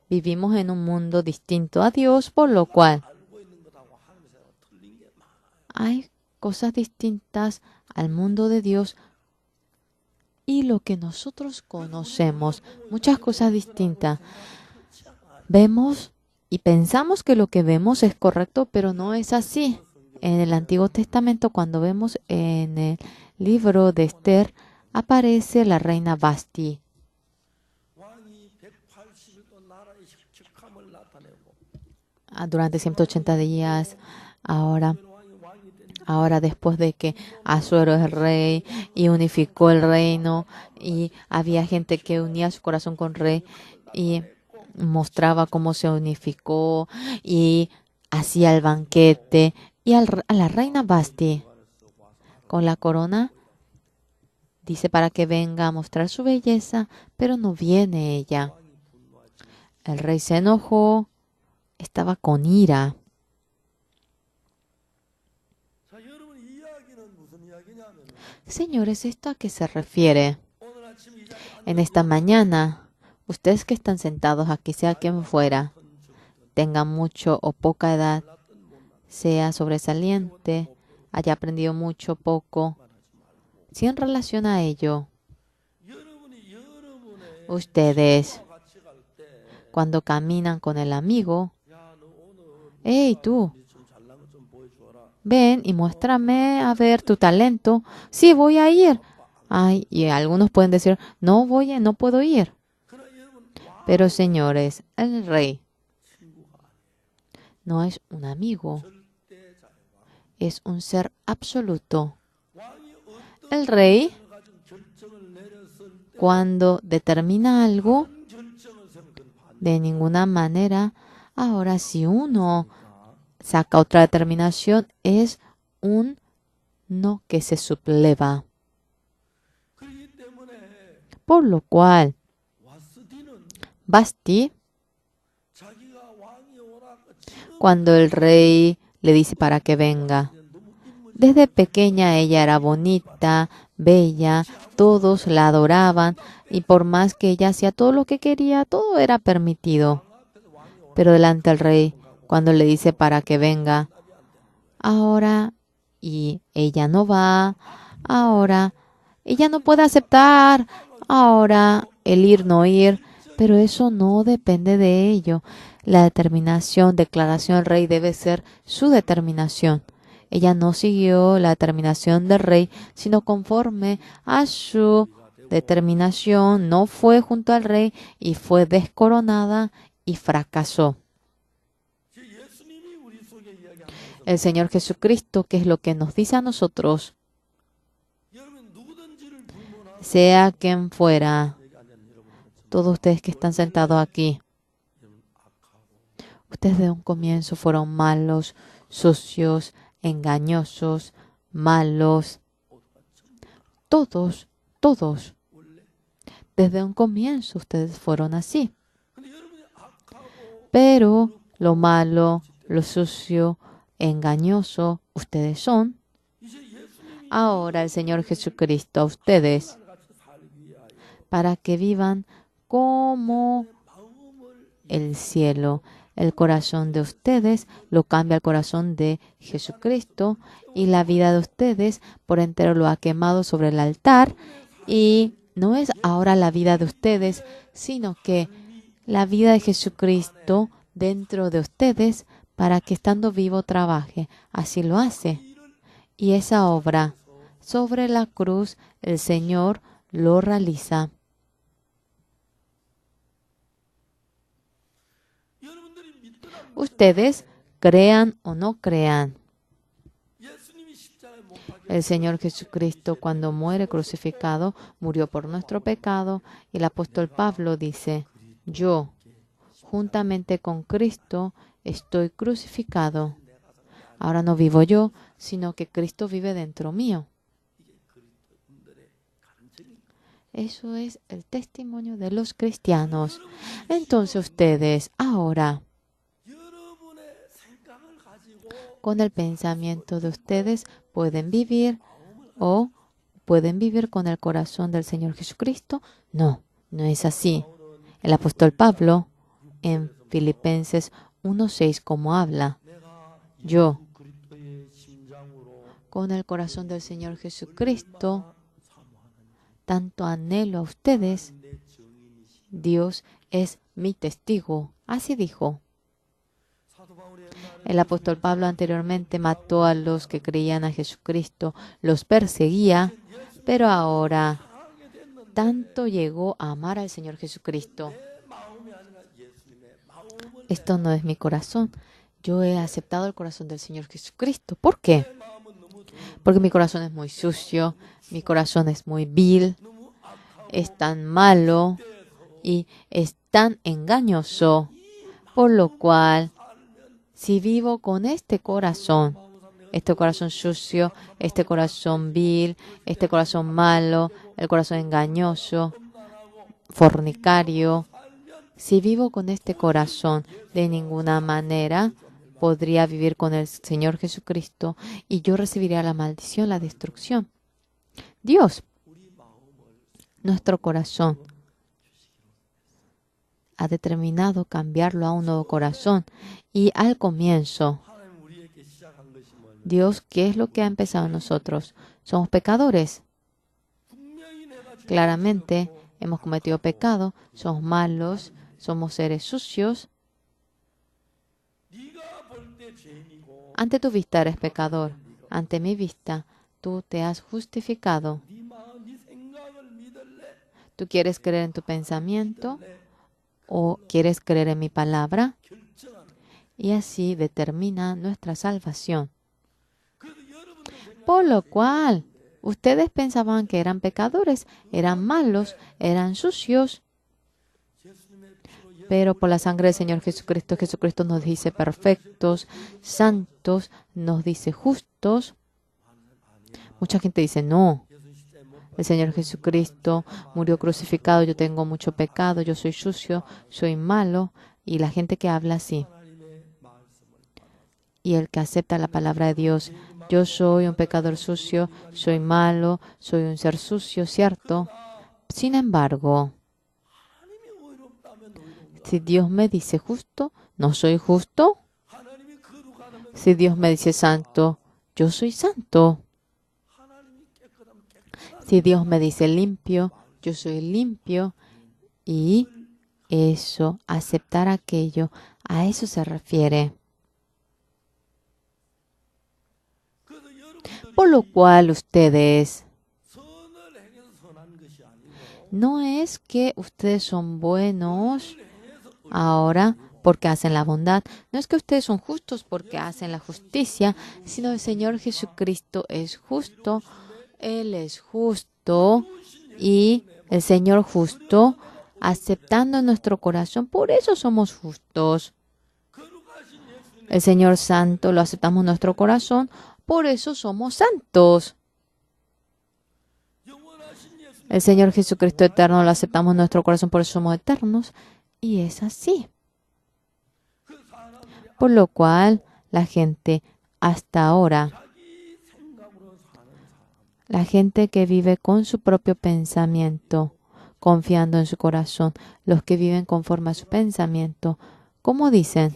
Speaker 2: vivimos en un mundo distinto a Dios, por lo cual
Speaker 1: 알고 있는 것하고 하나님의 세상과 틀린 게 많아요.
Speaker 2: hay cosas distintas al mundo de Dios y lo que nosotros conocemos, muchas cosas distintas. Vemos y pensamos que lo que vemos es correcto, pero no es así. En el Antiguo Testamento, cuando vemos en el libro de Esther, aparece la reina Vasti.
Speaker 1: 왕이 180일도 나라의 혁혁함을 나타내고
Speaker 2: Durante 180 días, ahora
Speaker 1: 왕이 된
Speaker 2: Ahora, después de que Asuero es rey y unificó el reino, y había gente que unía su corazón con rey y mostraba cómo se unificó y hacía el banquete, y a la reina Vasti con la corona dice para que venga a mostrar su belleza, pero no viene ella. El rey se enojó, estaba con ira.
Speaker 1: 자 여러분 이 이야기는 무슨 이야기냐면
Speaker 2: Señores, ¿esto a qué se refiere?
Speaker 1: 오늘 아침 이 자리에
Speaker 2: En esta mañana, ustedes que están sentados aquí, sea quien fuera, tengan mucho o poca edad, sea sobresaliente, haya aprendido mucho o poco, si en relación a ello,
Speaker 1: 여러분이 여러분의
Speaker 2: ustedes,
Speaker 1: 같이 갈 때
Speaker 2: cuando caminan con el amigo,
Speaker 1: 야 너 오늘
Speaker 2: hey tú,
Speaker 1: 좀 잘난 거 좀 보여줘라.
Speaker 2: ven y muéstrame a ver tu talento. Sí, voy a ir. Ay, y algunos pueden decir, no voy, no puedo ir.
Speaker 1: 그러나 여러분 왕
Speaker 2: Pero señores, el rey
Speaker 1: 친구가 아니에요.
Speaker 2: no es un amigo,
Speaker 1: 절대자의 왕.
Speaker 2: es un ser absoluto.
Speaker 1: 왕이 어떤
Speaker 2: El rey,
Speaker 1: 것을 가지고 결정을 내렸을 때
Speaker 2: cuando determina algo,
Speaker 1: 그 결정을 세우면 그건 반대.
Speaker 2: de ninguna manera, ahora si uno saca otra determinación, es un no que se subleva.
Speaker 1: 그렇기 때문에
Speaker 2: Por lo cual,
Speaker 1: 와스디는
Speaker 2: Vasti,
Speaker 1: 자기가 왕이 오라 지금
Speaker 2: cuando el rey le dice para que venga,
Speaker 1: 너무 인물이
Speaker 2: desde pequeña ella era bonita, bella, todos la adoraban y por más que ella hacía todo lo que quería, todo era permitido.
Speaker 1: 왕 앞에서 왕이 오라
Speaker 2: Pero delante del rey, cuando le dice para que venga, ahora, y ella no va, ahora, ella no puede aceptar, ahora, el ir, no ir, pero eso no depende de ello. La determinación, declaración del rey debe ser su determinación. Ella no siguió la determinación del rey, sino conforme a su determinación, no fue junto al rey y fue descoronada y fracasó.
Speaker 1: 예수님이 우리 속에 이야기하는 것은
Speaker 2: El Señor Jesucristo, que es lo que nos dice a nosotros,
Speaker 1: 여러분 누구든지를 불문하고
Speaker 2: sea quien fuera,
Speaker 1: 여기 앉은 여러분들은
Speaker 2: todos ustedes que están sentados aquí,
Speaker 1: 여러분 악하고
Speaker 2: ustedes de un comienzo fueron malos, sucios, engañosos, malos, todos, todos.
Speaker 1: 원래
Speaker 2: Desde un comienzo ustedes fueron así.
Speaker 1: 근데 여러분이 악하고
Speaker 2: Pero lo malo, lo sucio, engañoso, ustedes son.
Speaker 1: 이제 예수님이
Speaker 2: Ahora el Señor Jesucristo a ustedes
Speaker 1: 같이 살기 위하여
Speaker 2: para que vivan como
Speaker 1: 마음을
Speaker 2: el cielo. El corazón de ustedes lo cambia al corazón de Jesucristo y la vida de ustedes por entero lo ha quemado sobre el altar y no es ahora la vida de ustedes, sino que la vida de Jesucristo dentro de ustedes para que estando vivo trabaje. Así lo hace. Y esa obra sobre la cruz el Señor lo realiza.
Speaker 1: 여러분들이 믿더라
Speaker 2: Ustedes crean o no crean.
Speaker 1: 예수님이 십자가에 못 박혀
Speaker 2: El Señor Jesucristo, cuando muere crucificado, murió por nuestro pecado. Y el apóstol Pablo dice, yo, juntamente con Cristo, estoy crucificado. Ahora no vivo yo, sino que Cristo vive dentro mío. Eso es el testimonio de los cristianos. Entonces ustedes, ahora,
Speaker 1: 여러분의 생각을 가지고
Speaker 2: con el pensamiento de ustedes, pueden vivir o pueden vivir con el corazón del Señor Jesucristo. No, no es así. El apóstol Pablo en Filipenses 1:6 como habla,
Speaker 1: 내가
Speaker 2: yo
Speaker 1: 그리스도의 심장으로
Speaker 2: con el corazón del Señor Jesucristo
Speaker 1: 사모하는
Speaker 2: tanto anhelo a ustedes,
Speaker 1: 내 증인이시.
Speaker 2: Dios es mi testigo. Así dijo.
Speaker 1: 사도 바울이 옛날에
Speaker 2: El apóstol Pablo anteriormente mató a los que creían a Jesucristo, los perseguía, pero ahora
Speaker 1: 사랑하게 됐는데
Speaker 2: tanto llegó a amar al Señor Jesucristo.
Speaker 1: 내 마음이 아니라 예수님의 마음을
Speaker 2: Esto no es mi corazón. Yo he aceptado el corazón del Señor Jesucristo. ¿Por qué?
Speaker 1: 내 마음은 너무 좋은
Speaker 2: Porque mi corazón es muy sucio, mi corazón es muy vil,
Speaker 1: 너무 악하고
Speaker 2: es tan malo y es tan engañoso. Por lo cual, si vivo con este corazón sucio, este corazón vil, este corazón malo, el corazón engañoso, fornicario, si vivo con este corazón, de ninguna manera podría vivir con el Señor Jesucristo y yo recibiría la maldición, la destrucción. Dios, nuestro corazón, ha determinado cambiarlo a un nuevo corazón. Y al comienzo,
Speaker 1: 하나님 우리에게 시작한 것이 뭐냐?
Speaker 2: Dios, ¿qué es lo que ha empezado en nosotros? Somos pecadores.
Speaker 1: 분명히 내가 죄
Speaker 2: Claramente hemos cometido pecado, somos malos, somos seres sucios.
Speaker 1: 네가 볼 때 죄인이고
Speaker 2: Ante tu vista eres pecador. Ante mi vista, tú te has justificado.
Speaker 1: 네 마음 네 생각을 믿을래?
Speaker 2: ¿Tú quieres creer en tu pensamiento
Speaker 1: 믿을래?
Speaker 2: o quieres creer en mi palabra?
Speaker 1: 결정하는 거예요.
Speaker 2: Y así determina nuestra salvación.
Speaker 1: 그래서 여러분들
Speaker 2: Por lo cual, ustedes pensaban que eran pecadores, eran malos, eran sucios,
Speaker 1: 예수님의 피로
Speaker 2: pero por la sangre del Señor Jesucristo, Jesucristo nos dice perfectos, santos, nos dice justos. Mucha gente dice, no,
Speaker 1: 예수 십자가에 못
Speaker 2: el Señor Jesucristo murió crucificado, yo tengo mucho pecado, yo soy sucio, soy malo, y la gente que habla así,
Speaker 1: 하나님의 말씀을
Speaker 2: y el que acepta la palabra de Dios, yo soy un pecador sucio, soy malo, soy un ser sucio, ¿cierto? Sin embargo,
Speaker 1: 하나님이 의롭다면 의로운가?
Speaker 2: si Dios me dice justo, ¿no soy justo?
Speaker 1: 하나님이 거룩하다면
Speaker 2: Si Dios me dice santo, yo soy santo. Si Dios me dice limpio, yo soy limpio. Y eso, aceptar aquello, a eso se refiere. Por lo cual ustedes, no es que ustedes son buenos ahora porque hacen la bondad, no es que ustedes son justos porque hacen la justicia, sino el Señor Jesucristo es justo, Él es justo y el Señor justo, aceptando en nuestro corazón, por eso somos justos. El Señor Santo lo aceptamos en nuestro corazón, por eso somos santos. El Señor Jesucristo eterno lo aceptamos en nuestro corazón, por eso somos eternos. Y es así. Por lo cual, la gente hasta ahora, la gente que vive con su propio pensamiento, confiando en su corazón, los que viven conforme a su pensamiento, ¿cómo dicen?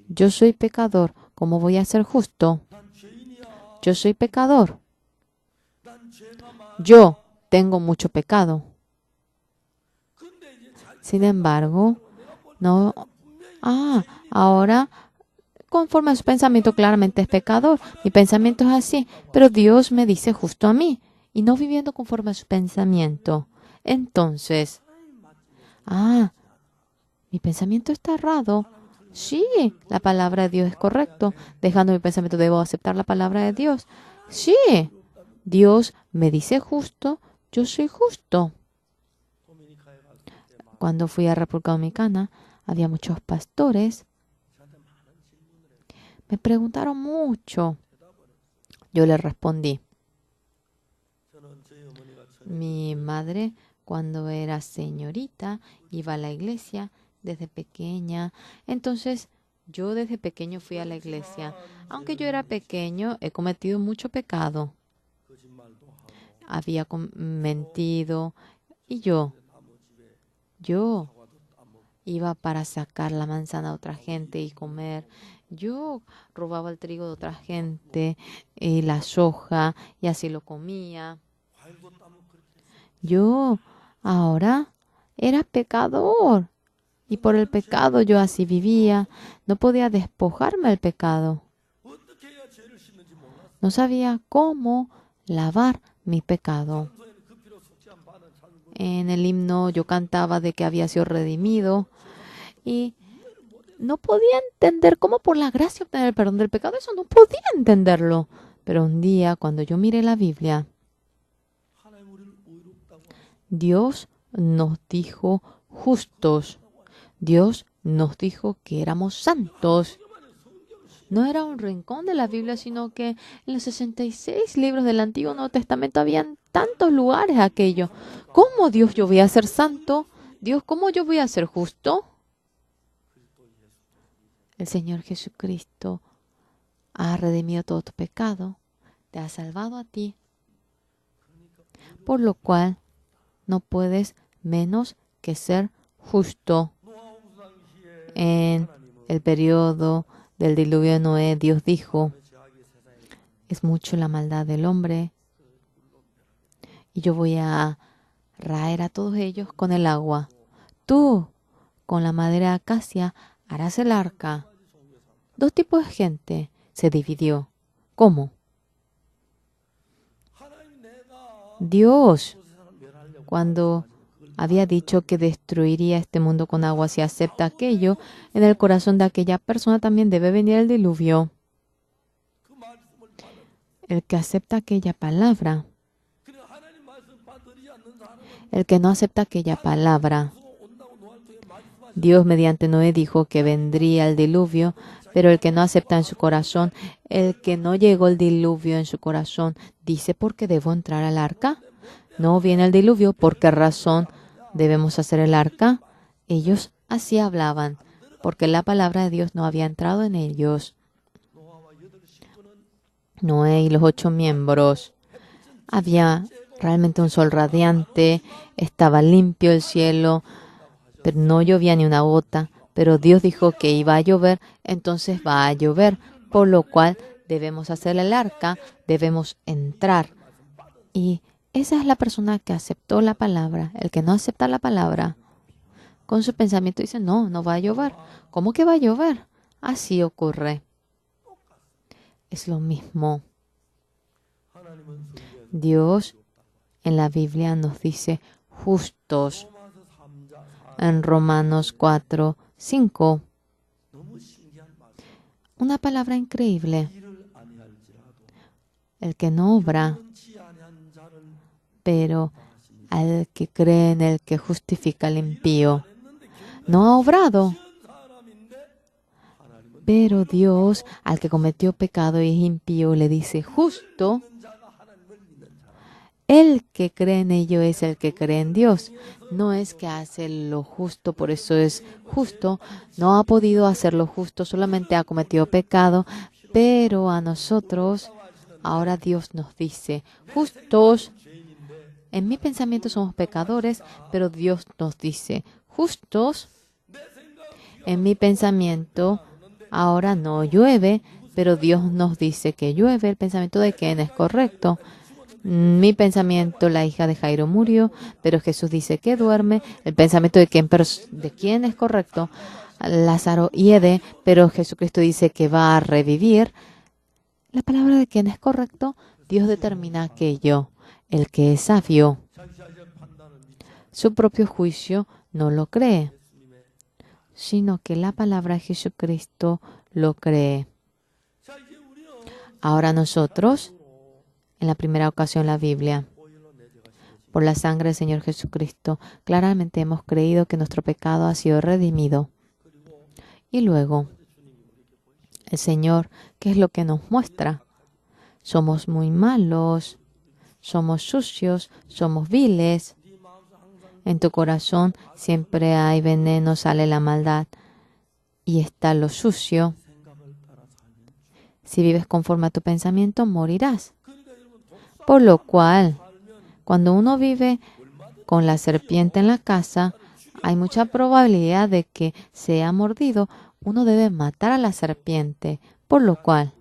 Speaker 2: Yo soy pecador, ¿cómo voy a ser justo? Yo soy pecador. Yo tengo mucho pecado. Sin embargo, no. Ahora, conforme a su pensamiento, claramente es pecador. Mi pensamiento es así, pero Dios me dice justo a mí, y no viviendo conforme a su pensamiento. Entonces, mi pensamiento está errado. Sí, la palabra de Dios es correcto. Dejando mi pensamiento, ¿debo aceptar la palabra de Dios? Sí, Dios me dice justo, yo soy justo. Cuando fui a República Dominicana, había muchos pastores. Me preguntaron mucho. Yo les respondí. Mi madre, cuando era señorita, iba a la iglesia desde pequeña. Entonces, yo desde pequeño fui a la iglesia. Aunque yo era pequeño, he cometido mucho pecado. Había mentido. Y yo iba para sacar la manzana a otra gente y comer. Yo robaba el trigo de otra gente y la soja y así lo comía. Yo ahora era pecador y por el pecado yo así vivía. No podía despojarme del pecado. No sabía cómo lavar mi pecado. En el himno yo cantaba de que había sido redimido y no podía entender cómo por la gracia obtener el perdón del pecado. Eso no podía entenderlo. Pero un día, cuando yo miré la Biblia, Dios nos dijo justos. Dios nos dijo que éramos santos. No era un rincón de la Biblia, sino que en los 66 libros del Antiguo y Nuevo Testamento habían tantos lugares aquello. ¿Cómo Dios yo voy a ser santo? Dios, ¿cómo yo voy a ser justo? El Señor Jesucristo ha redimido todo tu pecado, te ha salvado a ti, por lo cual no puedes menos que ser justo. En el periodo del diluvio de Noé, Dios dijo, es mucho la maldad del hombre y yo voy a raer a todos ellos con el agua. Tú, con la madera de acacia, harás el arca. Dos tipos de gente se dividió. ¿Cómo? Dios, cuando había dicho que destruiría este mundo con agua, si acepta aquello, en el corazón de aquella persona también debe venir el diluvio. El que acepta aquella palabra, el que no acepta aquella palabra. Dios mediante Noé dijo que vendría el diluvio, pero el que no acepta en su corazón, el que no llegó el diluvio en su corazón, dice, ¿por qué debo entrar al arca? No viene el diluvio, ¿por qué razón debemos hacer el arca? Ellos así hablaban, porque la palabra de Dios no había entrado en ellos. Noé y los 8 miembros. Había realmente un sol radiante, estaba limpio el cielo, pero no llovía ni una gota. Pero Dios dijo que iba a llover, entonces va a llover. por lo cual debemos hacer el arca, debemos entrar. Y esa es la persona que aceptó la palabra. El que no acepta la palabra, con su pensamiento dice, no, no va a llover. ¿Cómo que va a llover? Así ocurre. Es lo mismo. Dios en la Biblia nos dice justos. En Romanos 4, 5. Una palabra increíble. El que no obra, pero al que cree en el que justifica al impío. No ha obrado. Pero Dios, al que cometió pecado y es impío, le dice justo. El que cree en ello es el que cree en Dios. No es que hace lo justo, por eso es justo. No ha podido hacer lo justo, solamente ha cometido pecado. Pero a nosotros, ahora Dios nos dice, justos. En mi pensamiento somos pecadores, pero Dios nos dice, justos. En mi pensamiento, ahora no llueve, pero Dios nos dice que llueve. El pensamiento de quién es correcto. Mi pensamiento, la hija de Jairo murió, pero Jesús dice que duerme. El pensamiento de quién es correcto. Lázaro hiede, pero Jesucristo dice que va a revivir. La palabra de quién es correcto. Dios determina aquello. El que es sabio, su propio juicio no lo cree, sino que la palabra de Jesucristo lo cree. Ahora nosotros, en la primera ocasión en la Biblia, por la sangre del Señor Jesucristo, claramente hemos creído que nuestro pecado ha sido redimido. Y luego, el Señor, ¿qué es lo que nos muestra? Somos muy malos, somos sucios, somos viles. En tu corazón siempre hay veneno, sale la maldad y está lo sucio. Si vives conforme a tu pensamiento, morirás. Por lo cual, cuando uno vive con la serpiente en la casa, hay mucha probabilidad de que sea mordido. Uno debe matar a la serpiente. Por lo cual,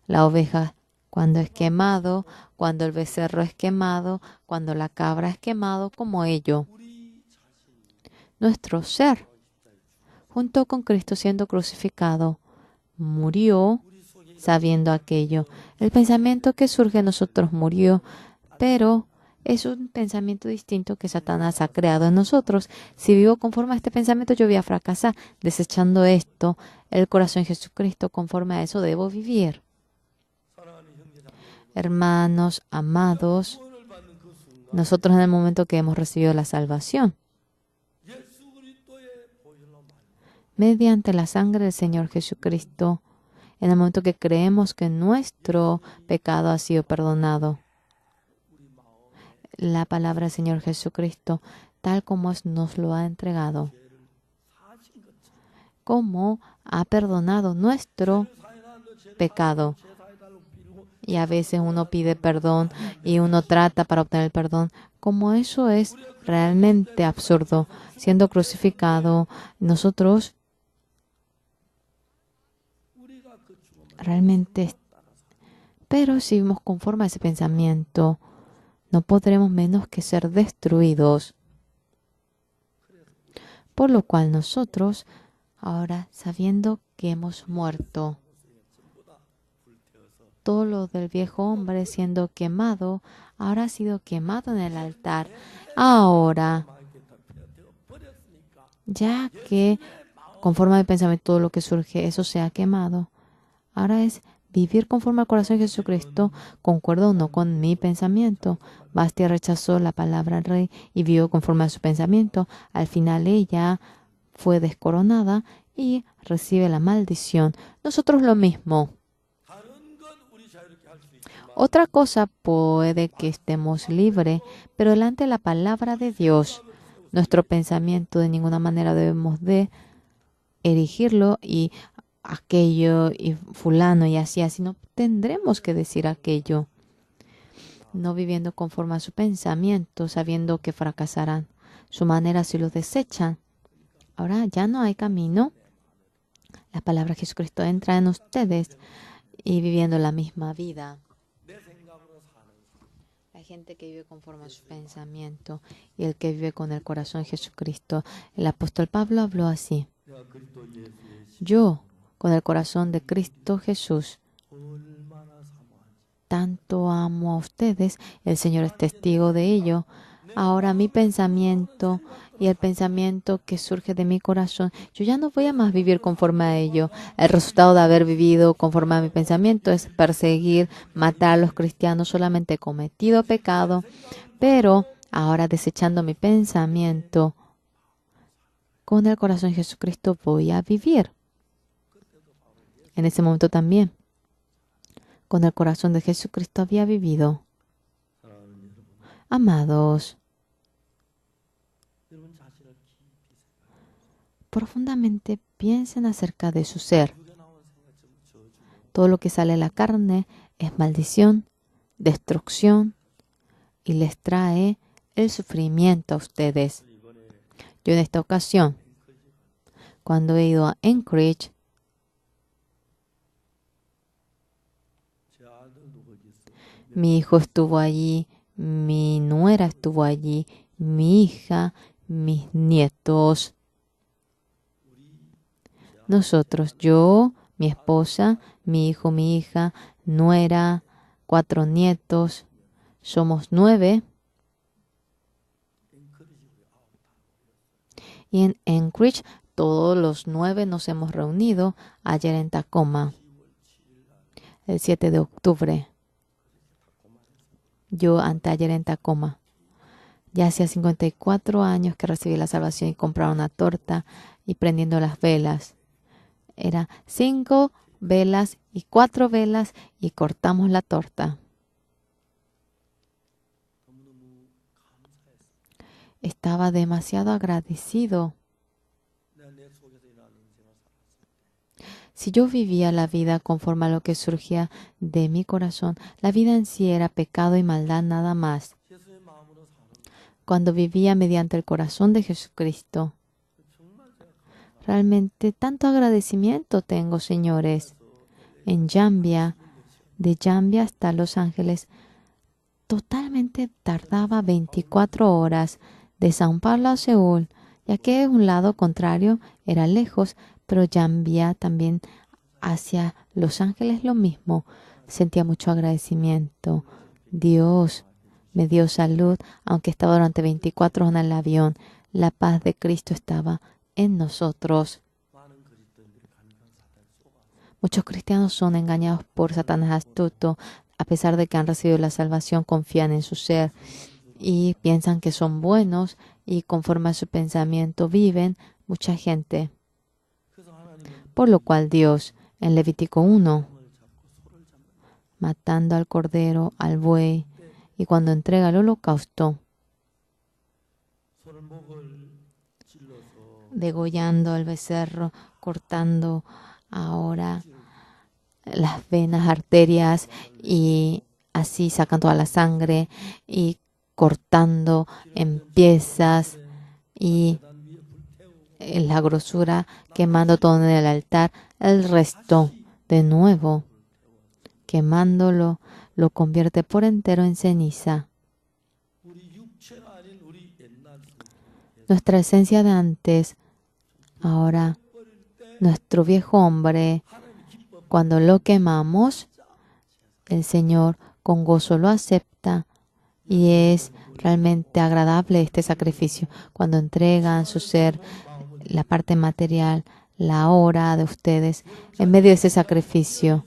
Speaker 2: la oveja, cuando es quemado, cuando el becerro es quemado, cuando la cabra es quemado, como ello. Nuestro ser, junto con Cristo siendo crucificado, murió sabiendo aquello. El pensamiento que surge en nosotros murió, pero es un pensamiento distinto que Satanás ha creado en nosotros. Si vivo conforme a este pensamiento, yo voy a fracasar. Desechando esto, el corazón de Jesucristo, conforme a eso debo vivir. Hermanos, amados, nosotros en el momento que hemos recibido la salvación, mediante la sangre del Señor Jesucristo, en el momento que creemos que nuestro pecado ha sido perdonado, la palabra del Señor Jesucristo, tal como nos lo ha entregado, como ha perdonado nuestro pecado. Y a veces uno pide perdón y uno trata para obtener el perdón. Como eso es realmente absurdo. Siendo crucificado, nosotros realmente... Pero si vivimos conforme a ese pensamiento, no podremos menos que ser destruidos. Por lo cual nosotros, ahora sabiendo que hemos muerto, todo lo del viejo hombre siendo quemado, ahora ha sido quemado en el altar. Ahora, ya que conforme al pensamiento todo lo que surge, eso se ha quemado, ahora es vivir conforme al corazón de Jesucristo, concuerdo o no con mi pensamiento. Bastia rechazó la palabra del rey y vivió conforme a su pensamiento. Al final ella fue descoronada y recibe la maldición. Nosotros lo mismo. Otra cosa puede que estemos libres, pero delante de la palabra de Dios, nuestro pensamiento de ninguna manera debemos de erigirlo y aquello y fulano y así, no tendremos que decir aquello, no viviendo conforme a su pensamiento, sabiendo que fracasarán. Su manera si los desechan. Ahora ya no hay camino. Las palabras de Jesucristo entran en ustedes y viviendo la misma vida.
Speaker 1: 내 생각으로 사는 삶.
Speaker 2: Hay gente que vive conforme a su pensamiento y el que vive con el corazón de Jesucristo. El apóstol Pablo habló así.
Speaker 1: 내가 그리스도 예수의
Speaker 2: Yo, con el corazón de Cristo Jesús,
Speaker 1: 얼마나 사모하지.
Speaker 2: tanto amo a ustedes. El Señor es testigo de ello. Ahora mi pensamiento y el pensamiento que surge de mi corazón, yo ya no voy a más vivir conforme a ello. El resultado de haber vivido conforme a mi pensamiento es perseguir, matar a los cristianos. Solamente he cometido pecado, pero ahora desechando mi pensamiento, con el corazón de Jesucristo voy a vivir. En ese momento también, con el corazón de Jesucristo había vivido.
Speaker 1: 사랑하는 여러분,
Speaker 2: Amados,
Speaker 1: 여러분 자신을 깊이 생각해.
Speaker 2: profundamente piensen acerca de su ser.
Speaker 1: 그게 나오는 생각 전부 저주고
Speaker 2: Todo lo que sale de la carne es maldición, destrucción y les trae el sufrimiento a ustedes.
Speaker 1: 이번에
Speaker 2: Yo en esta ocasión, cuando he ido a Anchorage,
Speaker 1: 제 아들도 거기 있어요.
Speaker 2: mi hijo estuvo allí, mi nuera estuvo allí, mi hija, mis nietos. Nosotros, yo, mi esposa, mi hijo, mi hija, nuera, 4 nietos, somos 9. Y en Anchorage, todos los 9 nos hemos reunido ayer en Tacoma, el 7 de octubre. Yo anteayer en Tacoma. Ya hacía 54 años que recibí la salvación y compraron una torta y prendiendo las velas. Era 5 velas y 4 velas y cortamos la torta.
Speaker 1: 너무너무 감사했어요.
Speaker 2: Estaba demasiado agradecido.
Speaker 1: 내가 내 속에서 일어나는 인생을 살았을 때
Speaker 2: Si yo vivía la vida conforme a lo que surgía de mi corazón, la vida en sí era pecado y maldad nada más.
Speaker 1: 예수의 마음으로 사는
Speaker 2: Cuando vivía mediante el corazón de Jesucristo,
Speaker 1: 정말 제가 감사합니다.
Speaker 2: realmente tanto agradecimiento tengo, señores. En Zambia, de Zambia hasta Los Ángeles, totalmente tardaba 24 horas. De Sao Paulo a Seúl, ya que un lado contrario era lejos, pero Zambia también hacia Los Ángeles lo mismo. Sentía mucho agradecimiento. Dios me dio salud, aunque estaba durante 24 horas en el avión. La paz de Cristo estaba en nosotros.
Speaker 1: 많은 그리스도인들이 간간 사탄 쏘아
Speaker 2: Muchos cristianos son engañados por Satanás astuto, a pesar de que han recibido la salvación, confían en su ser y piensan que son buenos y conforme a su pensamiento viven mucha gente.
Speaker 1: 그래서 하나님은
Speaker 2: Por lo cual Dios, en Levítico 1,
Speaker 1: 을 잡고 소를 잡는
Speaker 2: matando al cordero, al buey, y cuando entrega el holocausto,
Speaker 1: 소를 목을 찔러서
Speaker 2: degollando al becerro, cortando ahora las venas, arterias y así sacan toda la sangre y cortando en piezas y
Speaker 1: 단 위에 불태우고
Speaker 2: en la grosura, quemando todo en el altar, el resto de nuevo, quemándolo, lo convierte por entero en ceniza.
Speaker 1: 우리 육체가 아닌 우리 옛날 성품,
Speaker 2: Nuestra esencia de antes, ahora nuestro viejo hombre,
Speaker 1: 하나님이 기뻐
Speaker 2: cuando lo quemamos, el Señor con gozo lo acepta y es realmente agradable este sacrificio. Cuando entregan su ser, la parte material, la hora de ustedes, en medio de ese sacrificio,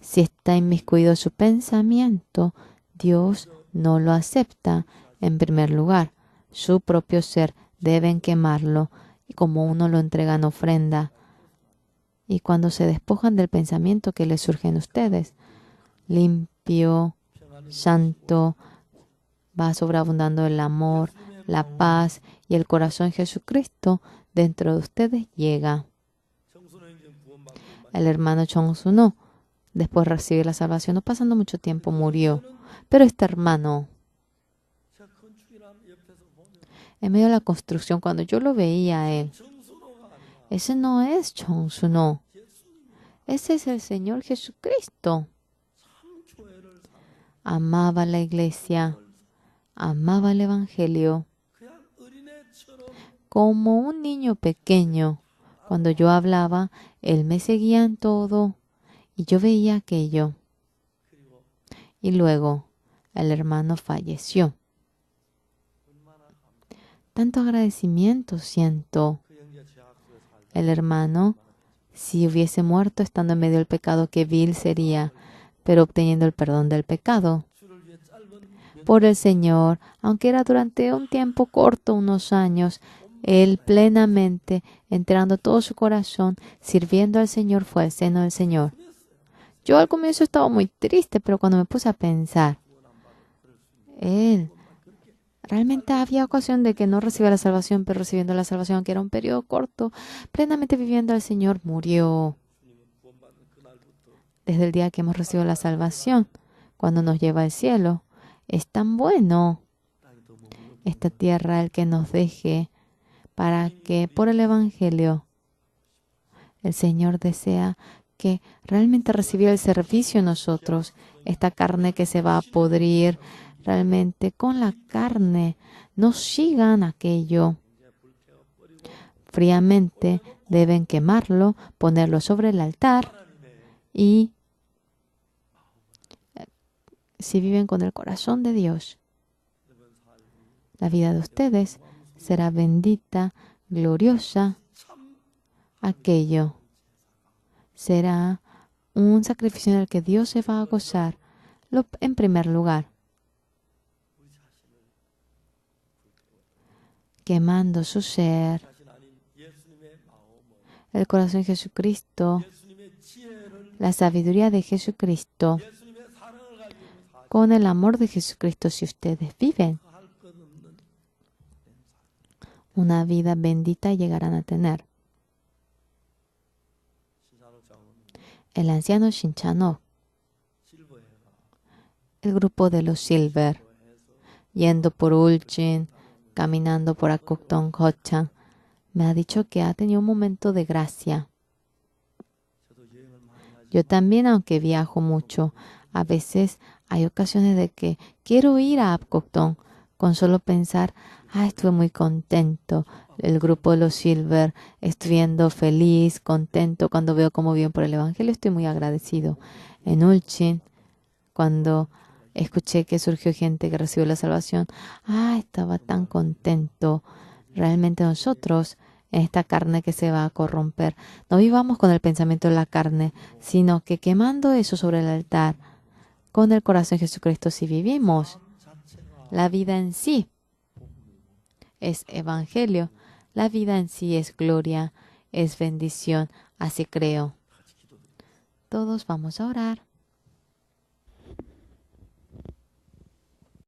Speaker 2: si está inmiscuido su pensamiento, Dios no lo acepta. En primer lugar, su propio ser deben quemarlo y como uno lo entrega en ofrenda. Y cuando se despojan del pensamiento que les surge en ustedes, limpio, santo, va sobreabundando el amor, la paz y el corazón de Jesucristo dentro de ustedes llega.
Speaker 1: 청소년 인생 구원받고
Speaker 2: El hermano Chong-Suno, después de recibir la salvación, no pasando mucho tiempo, murió. Pero este hermano,
Speaker 1: 제가 건축이나 옆에서 보면
Speaker 2: en medio de la construcción, cuando yo lo veía a él,
Speaker 1: 청소로가 아니라
Speaker 2: Ese no es Chongsu, no. Ese es el Señor Jesucristo.
Speaker 1: 교회를 사랑,
Speaker 2: Amaba la iglesia, amaba el Evangelio.
Speaker 1: 그냥 어린애처럼
Speaker 2: Como un niño pequeño, cuando yo hablaba, él me seguía en todo y yo veía aquello.
Speaker 1: 그리고
Speaker 2: Y luego el hermano falleció.
Speaker 1: 얼마나
Speaker 2: Tanto agradecimiento siento.
Speaker 1: 그 형제 죄악 속에 살다
Speaker 2: El hermano, si hubiese muerto estando en medio del pecado, qué vil sería, pero obteniendo el perdón del pecado
Speaker 1: 주를 위해 짧은
Speaker 2: por el Señor, aunque era durante un tiempo corto, unos años, él plenamente, entregando todo su corazón, sirviendo al Señor, fue al seno del Señor. Yo al comienzo estaba muy triste, pero cuando me puse a pensar, él realmente había ocasión de que no reciba la salvación, pero recibiendo la salvación, que era un periodo corto, plenamente viviendo al Señor, murió.
Speaker 1: 구원받는 그날부터
Speaker 2: Desde el día que hemos recibido la salvación, cuando nos lleva al cielo, es tan bueno
Speaker 1: 땅이 더 머물러
Speaker 2: esta tierra el que nos deje para que por el Evangelio el Señor desea que realmente recibiera el servicio en nosotros, esta carne que se va a podrir, realmente con la carne no sigan aquello. Fríamente deben quemarlo, ponerlo sobre el altar y si viven con el corazón de Dios, la vida de ustedes será bendita, gloriosa. Aquello será un sacrificio en el que Dios se va a gozar. En primer lugar, quemando su ser,
Speaker 1: 자신 아닌 예수님의 마음을
Speaker 2: el corazón de Jesucristo,
Speaker 1: 예수님의 지혜를
Speaker 2: la sabiduría de Jesucristo,
Speaker 1: 예수님의 사랑을 가지고 살
Speaker 2: con el amor de Jesucristo. Si ustedes viven
Speaker 1: 것 없는
Speaker 2: una vida bendita, llegarán a tener.
Speaker 1: 신사로 장은
Speaker 2: El anciano Shinchano,
Speaker 1: 실버해가
Speaker 2: el grupo de los Silver, yendo por Ulchin, caminando por Akokton Gochan, me ha dicho que ha tenido un momento de gracia.
Speaker 1: 저도 여행을 많이 하지
Speaker 2: Yo también, aunque viajo mucho, a veces hay ocasiones de que quiero ir a Akokton con solo pensar, estuve muy contento. El grupo de los Silver, estoy viendo feliz, contento cuando veo cómo viven por el Evangelio, estoy muy agradecido. En Ulchin, cuando escuché que surgió gente que recibió la salvación, estaba tan contento. Realmente nosotros, en esta carne que se va a corromper, no vivamos con el pensamiento de la carne, sino que quemando eso sobre el altar, con el corazón de Jesucristo, si vivimos,
Speaker 1: 자체가
Speaker 2: la vida en sí es evangelio, la vida en sí es gloria, es bendición, así creo.
Speaker 1: 같이 기도드립니다.
Speaker 2: Todos vamos a orar.